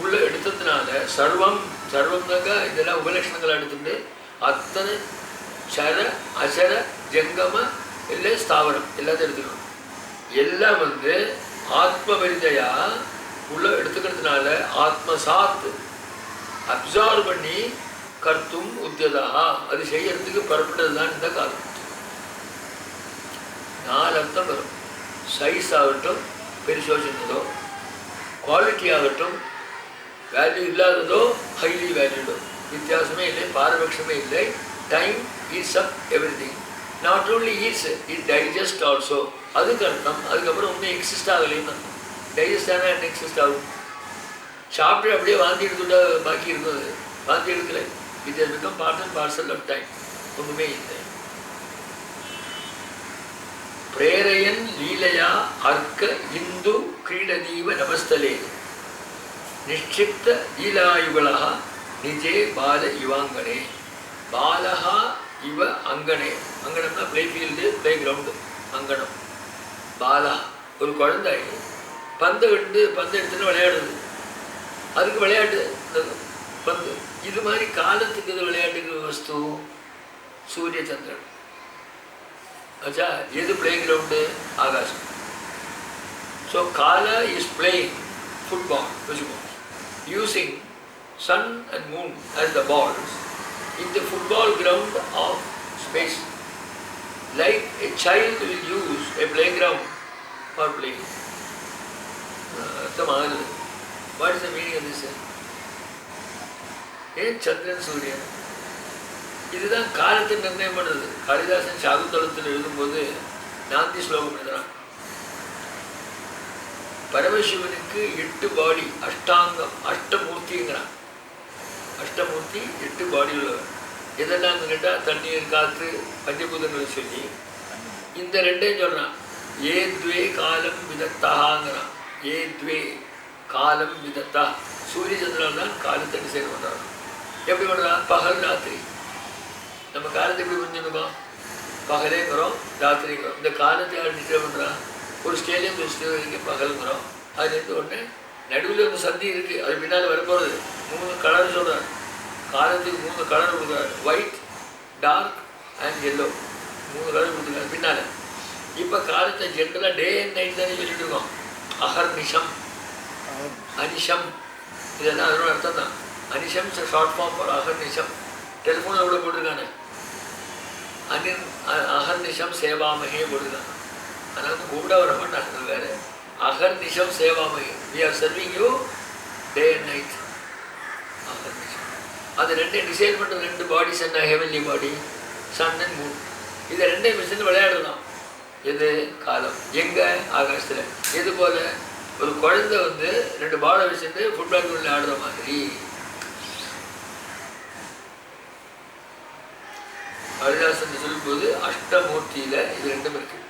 Speaker 1: உள்ள எடுத்ததுனால சர்வம். சர்வம்னாக்கா இதெல்லாம் உபலட்சணங்களை எடுத்துட்டு அத்தனை சர அசர ஜங்கம இல்லை ஸ்தாவரம் எல்லாத்தையும் எடுத்துக்கணும். எல்லாம் ஆத்ம பரிதையா உள்ள எடுத்துக்கிறதுனால ஆத்மசாத் அப்சார்வ் பண்ணி கர்த்தும் உத்தியதா, அது செய்யறதுக்கு புறப்பட்டது தான் இந்த காலம். 4 அர்த்தம் வரும். சைஸ் ஆகட்டும், பெருசோ சின்னதோ, குவாலிட்டி ஆகட்டும், வேல்யூ இல்லாததோ ஹைலி வேல்யூடோ, வித்தியாசமே இல்லை, பாரபட்சமே இல்லை. Time eats up everything. Not only eats, it digest also. அதுக்கு அர்த்தம். அதுக்கப்புறம் ஒன்றும் எக்ஸிஸ்ட் ஆகலைன்னு அர்த்தம். டைஜஸ்ட் ஆனால் என்ன எக்ஸிஸ்ட் ஆகும்? சாப்பிட்டு அப்படியே வாந்தி எடுத்துட்டா பாக்கி இருக்கும். அது வாந்தி எடுக்கல. It has become part and parcel of time. ஒன்றுமே இல்லை. பிரேரையன் லீலையா அர்க்க இந்து கிரீடதீவ நமஸ்தலே நிஷ்சிப்த லீலாயுகலா நிஜே பால இவாங்கனே. பாலஹா இவ அங்கனே. அங்கனம்னா பிளே ஃபீல்டு, பிளே கிரவுண்டு, அங்கனம். பாலா ஒரு குழந்தை பந்து எடுத்துன்னு விளையாடுது. அதுக்கு விளையாட்டு பந்து. இது மாதிரி காலத்துக்கு இது விளையாட்டுக்கு வஸ்து சூரிய சந்திரன். अच्छा, ये तो प्ले ग्राउंड है आकाश. So Kala is playing football, using sun and moon as the balls in the football ground of space. Like a child will use a playground for playing. What is the meaning of this? Chandran Surya. இதுதான் காலத்தை நிர்ணயம் பண்ணுறது. காளிதாசன் சாகுந்தளத்தில் எழுதும்போது நாந்தி ஸ்லோகம் எழுதுறான். பரமசிவனுக்கு 8 பாடி, அஷ்டாங்கம், அஷ்டமூர்த்திங்கிறான். அஷ்டமூர்த்தி 8 பாடி உள்ளவர். எதெல்லாம் கேட்டால் தண்ணீர், காற்று, பஞ்சபூதங்களை சொல்லி இந்த ரெண்டையும் சொல்கிறான். ஏ துவே காலம் விதத்தாங்கிறான். ஏ துவே காலம் விதத்தா. சூரிய சந்திரன் தான் காலத்தை டிசைன் பண்ணுறான். எப்படி பண்ணுறான்? பகல் ராத்திரி. நம்ம காலத்தை எப்படி புரிஞ்சுருக்கோம்? பகலேங்கிறோம், ராத்திரிங்கிறோம். இந்த காலத்தை யார் டிஸ்டர்ப் பண்ணுறா? ஒரு ஸ்டேடியம் வரைக்கும் பகலுங்கிறோம். அதுலேருந்து ஒன்று நடுவில் ஒரு சந்தி இருக்குது, அது பின்னால் வரப்போகிறது. 3 கலர் சொல்கிறார். காலத்துக்கு 3 கலர் கொடுக்குறாரு. White, dark and yellow. 3 colour கொடுத்துருக்காரு பின்னால். இப்போ காலத்தை ஜென்ரலாக டே அண்ட் நைட் தானே சொல்லிட்டு இருக்கோம். அகர்நிஷம், அனிஷம், இதெல்லாம் அதோட அர்த்தம் தான். Anusham short form for அகர்நிஷம். டெலிஃபோனில் எவ்வளோ போட்டிருக்கானே அகர்நிஷம் சேவாமகே போட்டிருக்காங்க. அதனால் கூட வர மாட்டாங்க. வேறு அகர்நிஷம் சேவாமகே. We are serving you day and night. அகர்நிஷம் அது ரெண்டையும் டிசைன் பண்ணுற 2 பாடிஸ் என்ன? Heavenly body, sun and moon. இதை ரெண்டையும் மிஷின் விளையாடலாம். எது? காலம். எங்கே? ஆகாசத்தில். எது போல் ஒரு குழந்தை 2 பாலை வச்சுட்டு ஃபுட்பால் கிரவுண்டில் ஆடுற மாதிரி. காளிதாசன் சொல்லும்போது அஷ்டமூர்த்தியில் இது ரெண்டும் இருக்குது.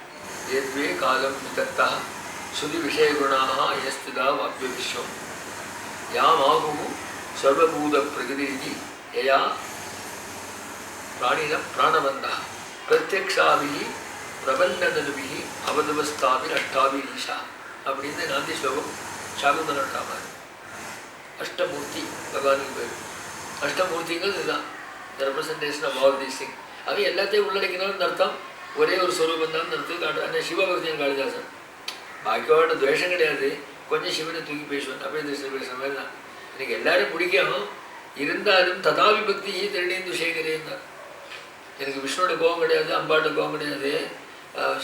Speaker 1: ஏத்வே காலம் விதத்தா சுதி விஷய குணாக யஸ்திதா வாக்கிய விஸ்வம் யாமாகு சர்வபூத பிரகிருதி யயா பிராணின பிராணவந்தா பிரத்யக்ஷாபி பிரபந்தனபி அவதவஸ்தாபி அஷ்டாபி ஈஷா அப்படின்னு நாந்தி ஸ்லோகம் சாகுந்தலட்டாமார். அஷ்டமூர்த்தி பகவானுக்கு பேர். அஷ்டமூர்த்திங்கிறது இதுதான். Representation of all these thing. அது எல்லாத்தையும் உள்ளடக்கினாலும் அர்த்தம் ஒரே ஒரு ஸ்வரூபம் தான் அர்த்தம் காட்டு. அந்த சிவபக்தியின் காளிதாசன் பாக்கியோட துவேஷம் கிடையாது. கொஞ்சம் சிவனை தூக்கி பேசுவேன், அப்படியே திருஷ்டி பேசுகிற மாதிரி தான். எனக்கு எல்லாரும் பிடிக்கும். இருந்தாலும் ததாவி பக்தி திருடேந்து சேகரேன் தான். எனக்கு விஷ்ணுவோட கோபம் கிடையாது, அம்பாட்ட கோபம் கிடையாது,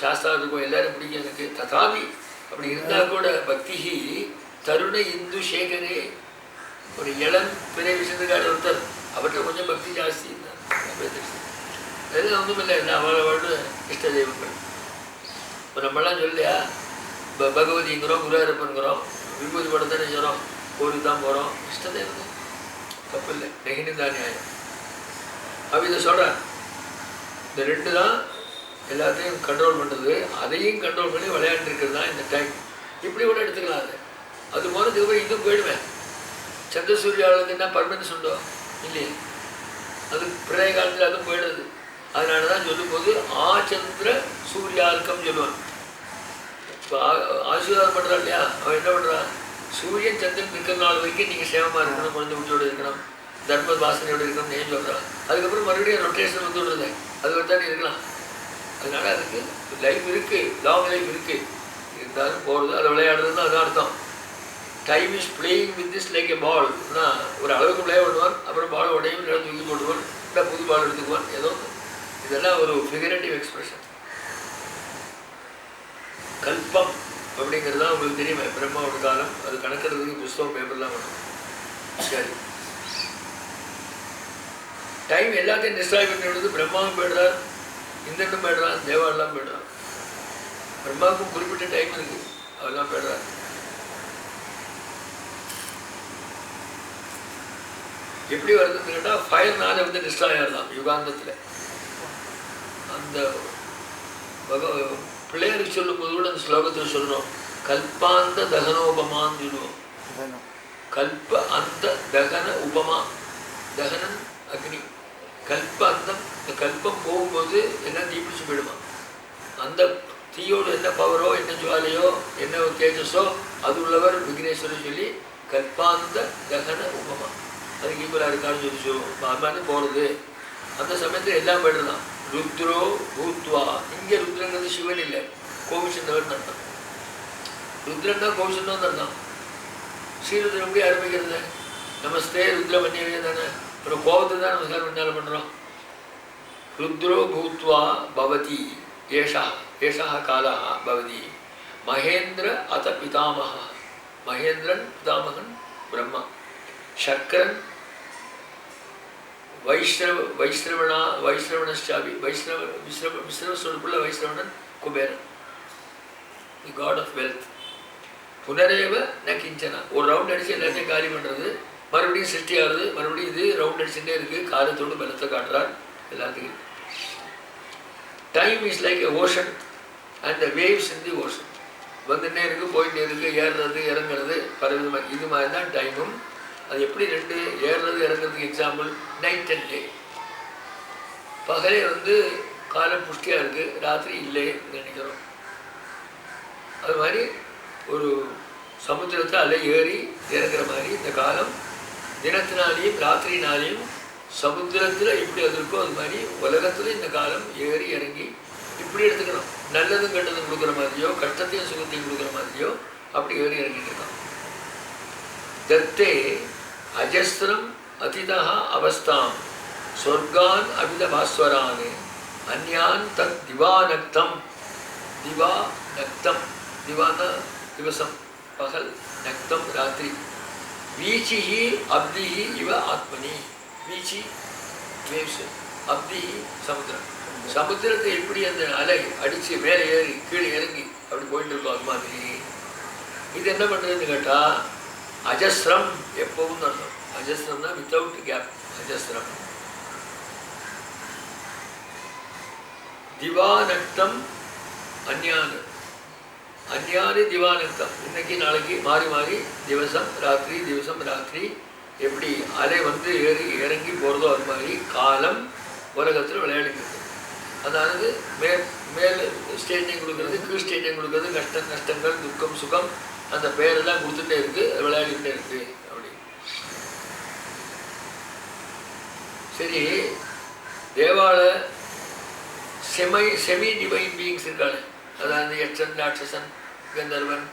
Speaker 1: சாஸ்திராவுக்கு கோபம், எல்லாரும் பிடிக்கும் எனக்கு. ததாவி அப்படி இருந்தால் கூட பக்தி தருண இந்து சேகரே. ஒரு இளம் பிறை விஷயத்துக்கான ஒருத்தர், அவர்கிட்ட கொஞ்சம் பக்தி ஜாஸ்தி இருந்தார். அப்படியே திருஷ்டி அதெல்லாம் ஒன்றுமில்லை. என்ன அவளோட இஷ்ட தெய்வங்கள். இப்போ நம்மளாம் சொல்லியா பகவதிங்கிறோம், குருவாயூரப்பனுங்கிறோம், விபூதி படத்தானே சொல்கிறோம், கோவில் தான் போகிறோம். இஷ்ட தெய்வம் தப்பு இல்லை, நெகினி தான் நியாயம். அப்போ இதை சொல்கிறேன். இந்த 2 தான் எல்லாத்தையும் கண்ட்ரோல் பண்ணுறது. அதையும் கண்ட்ரோல் பண்ணி விளையாண்டுருக்கிறது தான் இந்த டைம். இப்படி கூட எடுத்துக்கலாம். அது போனதுக்கு அப்புறம் இதுவும் போயிடுவேன். சந்திரசூரியாவுக்கு என்ன பர்மனன்ஸ் உண்டோ இல்லையே. அது பிரளய காலத்தில் அதுவும் போயிடுது. அதனால தான் சொல்லும்போது ஆச்சந்திர சூரியார்க்கம் சொல்லுவான். இப்போ ஆசீர்வாதம் பண்ணுறான் இல்லையா, அவன் என்ன பண்ணுறான்? சூரியன் சந்திரன் இருக்கிற நாள் வரைக்கும் நீங்கள் சேமமாக இருக்கணும், குழந்தை குட்டியோடு இருக்கணும், தர்ம வாசனையோடு இருக்கணும்னு ஏன் சொல்கிறான். அதுக்கப்புறம் மறுபடியும் ரொட்டேஷன் வந்து விடுறது. அது வந்து இருக்கலாம். அதனால் அதுக்கு லைஃப் இருக்குது, லாங் லைஃப் இருக்குது. இருந்தாலும் போகிறது, அதை விளையாடுறதுன்னு அதுதான் அர்த்தம். Time is playing with this like a ball. ஒரு அளவுக்கு பிளே பண்ணுவான், அப்புறம் பால் உடையும், இல்லை தூக்கி போட்டுவான், இல்லை புது பால் எடுத்துக்குவான், ஏதோ. இதெல்லாம் ஒரு ஃபிகரேட்டிவ் எக்ஸ்பிரஷன். கல்பம் அப்படிங்கிறது தான் உங்களுக்கு தெரியுமே, பிரம்மாவோட காலம். அது கணக்கிறதுக்கு புஸ்தகம் பேப்பர்லாம் வேணும். சரி, டைம் எல்லாத்தையும் டிஸ்ட்ராய் பண்ணி விடுறது. பிரம்மாவும் போய்டுறார், இந்திரனும் போய்டுறான், தேவாலாம் போய்டுறான். பிரம்மாவுக்கும் குறிப்பிட்ட டைம் இருக்குது, அதெல்லாம் போய்டுறார். எப்படி வருதுன்னு கேட்டால் ஃபயர்னால வந்து டிஸ்ட்ராய் ஆகலாம் யுகாந்தத்தில். அந்த பிள்ளையருக்கு சொல்லும்போது கூட அந்த ஸ்லோகத்தில் சொல்கிறோம், கல்பாந்த தகனோபமான்னு சொல்லுவோம். கல்ப அந்த தகன உபமா, தகனன் அக்னி, கல்ப அந்தம். இந்த கல்பம் போகும்போது எல்லாம் தீப்பிடிச்சு போயிடுமா. அந்த தீயோடு என்ன பவரோ, என்ன ஜுவாலையோ, என்ன தேஜஸோ அது உள்ளவர் விக்னேஸ்வரர் சொல்லி கல்பாந்த தகன உபமா. அதுக்கு ஈக்குவலாக இருக்கான்னு சொல்லி சொல்லுவோம். போகிறது அந்த சமயத்தில் எல்லாம் போயிடுதான். ருத்ரோ பூத்வா, இங்கே ருத்ரங்கிறது சிவன் இல்லை, கோவிச்சந்தவர் அர்த்தம். ருத்ரன் தான் கோவிச்சந்தவன் அர்த்தம். ஸ்ரீருத்ரம் எப்படி ஆரம்பிக்கிறது? நமஸ்தே ருத்ரமன்யவே தானே. ஒரு கோபத்தை தான் நமஸ்காரம் பண்ணாலும் பண்ணுறோம். ருத்ரோ பூத்வா பவதி ஏஷா, ஏஷா காலா பவதி. மகேந்திர அத பிதாமக, மகேந்திரன் பிதாமகன் பிரம்மா. சக்கரன் வைஷ்ரவணாச்சாபி, விஸ்ரவஸ்வரூபுள்ள வைஷ்ரவணன் குபேரன், தி காட் ஆஃப் வெல்த். புனரேவ ந கிஞ்சனா, ஒரு ரவுண்ட் அடிச்சு எல்லாத்தையும் காலி பண்ணுறது, மறுபடியும் சிருஷ்டி ஆகுது, மறுபடியும் இது ரவுண்ட் அடிச்சுட்டே இருக்குது. காலத்தோடு பலத்தை காட்டுறார் எல்லாத்துக்கும். Time is like a ocean and the waves in the ocean. வந்துட்டே இருக்குது, போயிட்டே இருக்குது, ஏறுறது இறங்குறது பலவிதமாக. இது மாதிரி தான் டைமும். அது எப்படி ரெண்டு ஏறுறது இறங்குறதுக்கு எக்ஸாம்பிள் நைட் அண்ட் டே. பகலே வந்து காலம் புஷ்டியாக இருக்குது, ராத்திரி இல்லைன்னு நினைக்கிறோம். அது மாதிரி ஒரு சமுத்திரத்தை அலை ஏறி இறங்குற மாதிரி இந்த காலம் தினத்தினாலேயும் ராத்திரினாலேயும் சமுத்திரத்தில் எப்படி அது இருக்கோ அது மாதிரி உலகத்தில் இந்த காலம் ஏறி இறங்கி இப்படி எடுத்துக்கணும். நல்லதும் கெட்டதும் கொடுக்குற மாதிரியோ, கஷ்டத்தையும் சுகத்தையும் கொடுக்குற மாதிரியோ அப்படி ஏறி இறங்கிட்டு இருக்கான். தத்தே அஜஸ்திரம் அதிதா அவஸ்தாம் சொர்கான் அபிதபாஸ்வரான் அந்யான் தத் திவானக்தம். திவானக்தம், திவான திவசம் பகல், நக்தம் ராத்திரி. வீச்சிஹி அப்திஹி இவ ஆத்மனி. வீச்சி வேவ்ஸ், அப்திஹி சமுத்திரம். சமுத்திரத்தை எப்படி அந்த அலை அடித்து மேலே ஏறி கீழே இறங்கி அப்படி போயிட்டு இருக்கோம் அது மாதிரி. இது என்ன பண்ணுறதுன்னு கேட்டால் அஜஸ்ரம், எப்பவும் அர்த்தம். அஜஸ்ரம்னா வித்தவுட் கேப், அஜஸ்ரம். திவானக்தம் அந்யான், அந்யானு திவானக்தம். இன்னைக்கு நாளைக்கு மாறி மாறி திவசம் ராத்திரி, திவசம் ராத்திரி. எப்படி அலை வந்து ஏறி இறங்கி போகிறதோ அது மாதிரி காலம் உலகத்தில் விளையாடிக்கிறது. அதாவது மேல் ஸ்டேஜையும் கொடுக்குறது, கீழ் ஸ்டேஜையும் கொடுக்குறது, நஷ்டங்கள் துக்கம் சுகம் அந்த பேரெல்லாம் கொடுத்துட்டே இருக்குது, அது விளையாடிக்கிட்டே இருக்குது அப்படி. சரி, தேவால செமி டிவைன் பீயிங்ஸ் இருக்காள். அதாவது யட்சன், ராட்சசன், கந்தர்வன்,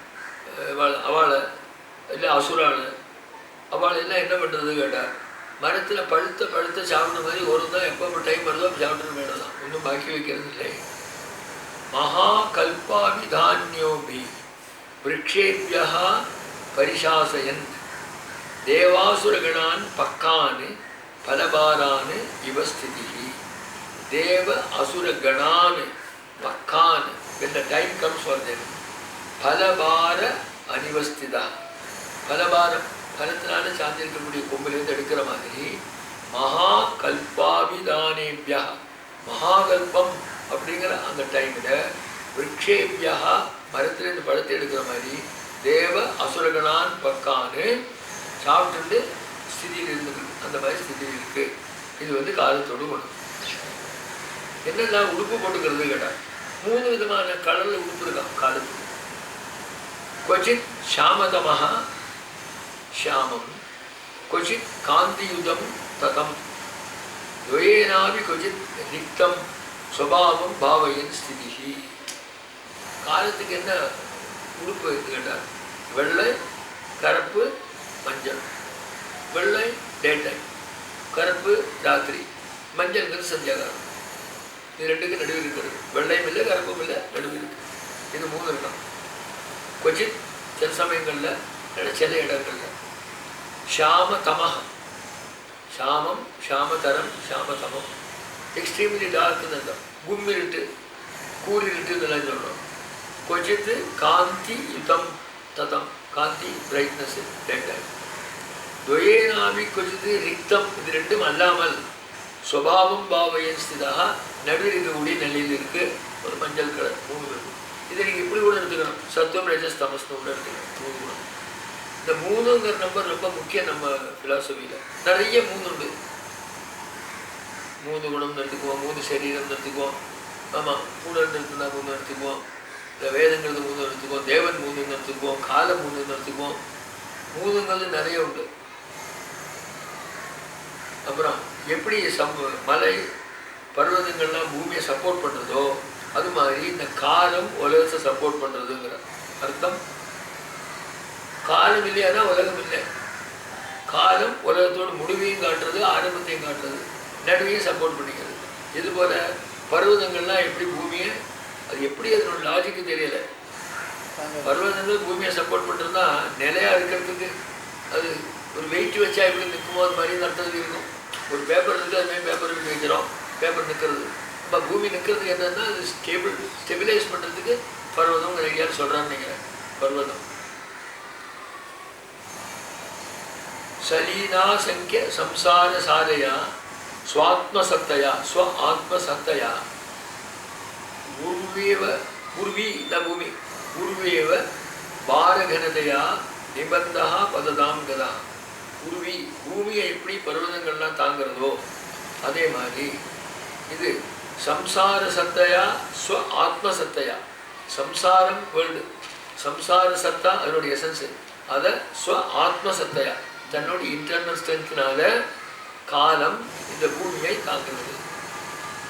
Speaker 1: அவளை இல்லை அசுராள், அவள் எல்லாம் என்ன பண்ணுறது கேட்டால் மரத்தில் பழுத்த சாப்பிட்ற மாதிரி ஒரு தான் எப்போ டைம் வருதோ சாப்பிட்றது வேண்டதான், ஒன்றும் பாக்கி வைக்கிறது இல்லை. மகா கல்பாபிதான்யோபி விரக்ஷேபியா பரிசாசயன் தேவாசுரகணான் பக்கான் பலபாரான் இவஸ்திதி. தேவ அசுரகணான் பக்கான், when the time comes for them, பலபார அனிவஸ்திதா. பலபாரம், பலத்தினால சார்ந்திருக்கக்கூடிய கொம்பிலிருந்து எடுக்கிற மாதிரி மகா கல்பாபிதானேபியா, மகாகல்பம் அப்படிங்கிற அந்த டைமில் விரக்ஷேபியா மரத்திலிருந்து பழத்தை எடுக்கிற மாதிரி தேவ அசுரகணான் பக்கான்னு சாப்பிட்டு ஸ்திதியில் இருந்துருக்கு. அந்த மாதிரி ஸ்திதியில் இருக்குது. இது வந்து காலத்தோடு குணம். என்னெல்லாம் உடுப்பு போட்டுக்கிறது கேட்டால் 3 விதமான கலரில் உடுப்பு இருக்கான் காலத்துக்கு. கொச்சித் ஷாமதமஹா ஷியாமம், கொச்சித் காந்தியுதம் ததம், துவேனாபி கொச்சித் நிக்தம் சுபாவம் பாவயன் ஸ்திதிஹி. காலத்துக்கு என்ன உடுப்பு கேட்டால் வெள்ளை, கருப்பு, மஞ்சள். வெள்ளை டே டைம், கருப்பு ராத்திரி, மஞ்சள்ங்கிறது சந்தியாகாலம். இது ரெண்டுக்கு நடுவில் இருக்கிறது. வெள்ளையும் இல்லை, கருப்பும் இல்லை, நடுவில் இருக்குது. இது 3 இருக்கலாம். கொச்சித் சில சமயங்களில், சில இடங்களில். ஷாம தமஹ, ஷாமம், ஷாமதரம், ஷாமதமம், எக்ஸ்ட்ரீம்லி டார்க்குன்னு அர்த்தம். கும்மிருட்டு, கூறிருட்டு இதெல்லாம் சொல்கிறோம். கொச்சித்து காந்தி யுதம் ததம், காந்தி பிரைட்னஸ் டே டைம். துவயேனாபி கொஜிது ரிக்தம், இது ரெண்டும் அல்லாமல் ஸ்வபாவம் பாவயன் ஸ்திதா, நடுவில் இருக்கக்கூடிய நிலையில் இருக்கு ஒரு மஞ்சள் கலர் 3 இருக்கு. இதை நீங்கள் இப்படி கூட எடுத்துக்கணும், சத்துவம் ரஜஸ் தமஸ்னு கூட எடுத்துக்கணும் 3 குணம். இந்த 3ங்கிற நம்பர் ரொம்ப முக்கியம் நம்ம ஃபிலாசபியில். நிறைய 3 உண்டு. 3 குணம் எடுத்துக்குவோம், 3 சரீரம் எடுத்துக்குவோம், ஆமாம் கூடல் எடுத்துனா 3 எடுத்துக்குவோம், இல்லை வேதங்கிறது 3 எடுத்துக்குவோம், தேவன் 3 எடுத்துக்குவோம், காலம் 3 எடுத்துக்குவோம். 3ங்கிறது நிறைய உண்டு. அப்புறம் எப்படி மலை பர்வதங்கள்லாம் பூமியை சப்போர்ட் பண்ணுறதோ அது மாதிரி இந்த காலம் உலகத்தை சப்போர்ட் பண்ணுறதுங்கிற அர்த்தம். காலம் இல்லையானா உலகம் இல்லை. காலம் உலகத்தோட முடிவையும் காட்டுறது, ஆரம்பத்தையும் காட்டுறது, நடுவையும் சப்போர்ட் பண்ணிக்கிறது. இது போல் பர்வதங்கள்லாம் எப்படி பூமியை, அது எப்படி அதனோட லாஜிக்கு தெரியல. பர்வதங்கள் பூமியை சப்போர்ட் பண்ணுறதுனா நிலையாக இருக்கிறதுக்கு அது ஒரு வெயிட் வச்சா எப்படி நிற்குமோ அது மாதிரி நடத்துறதுக்கு இருக்கும். ஒரு பேப்பர் இருக்குது, அதுமாதிரி பேப்பர் விட்டு வைக்கிறோம், பேப்பர் நிற்கிறது. இப்போ பூமி நிற்கிறதுக்கு என்னன்னா அது ஸ்டெபிலைஸ் பண்ணுறதுக்கு பர்வதம் ஐடியான்னு சொல்கிறான்னு நினைக்கிறேன். பர்வதம் சலீனா சங்கிய சம்சார சாரையா ஸ்வாத்மசத்தையா ஸ்வ ஆத்மசத்தையா உருவேவ உருவி இந்த பூமி உருவேவ பாரகனதையா நிபந்தா பததாம் கதா. உருவி பூமியை எப்படி பர்வதங்கள்லாம் தாங்கிறதோ அதே மாதிரி இது சம்சார சத்தையா ஸ்வ ஆத்ம சத்தையா. சம்சாரம் வேர்ல்டு, சம்சார சத்தா அதனுடைய எசன்ஸு, அதை ஸ்வ ஆத்ம சத்தையா தன்னுடைய இன்டர்னல் ஸ்ட்ரென்த்னால காலம் இந்த பூமியை தாங்குகிறது.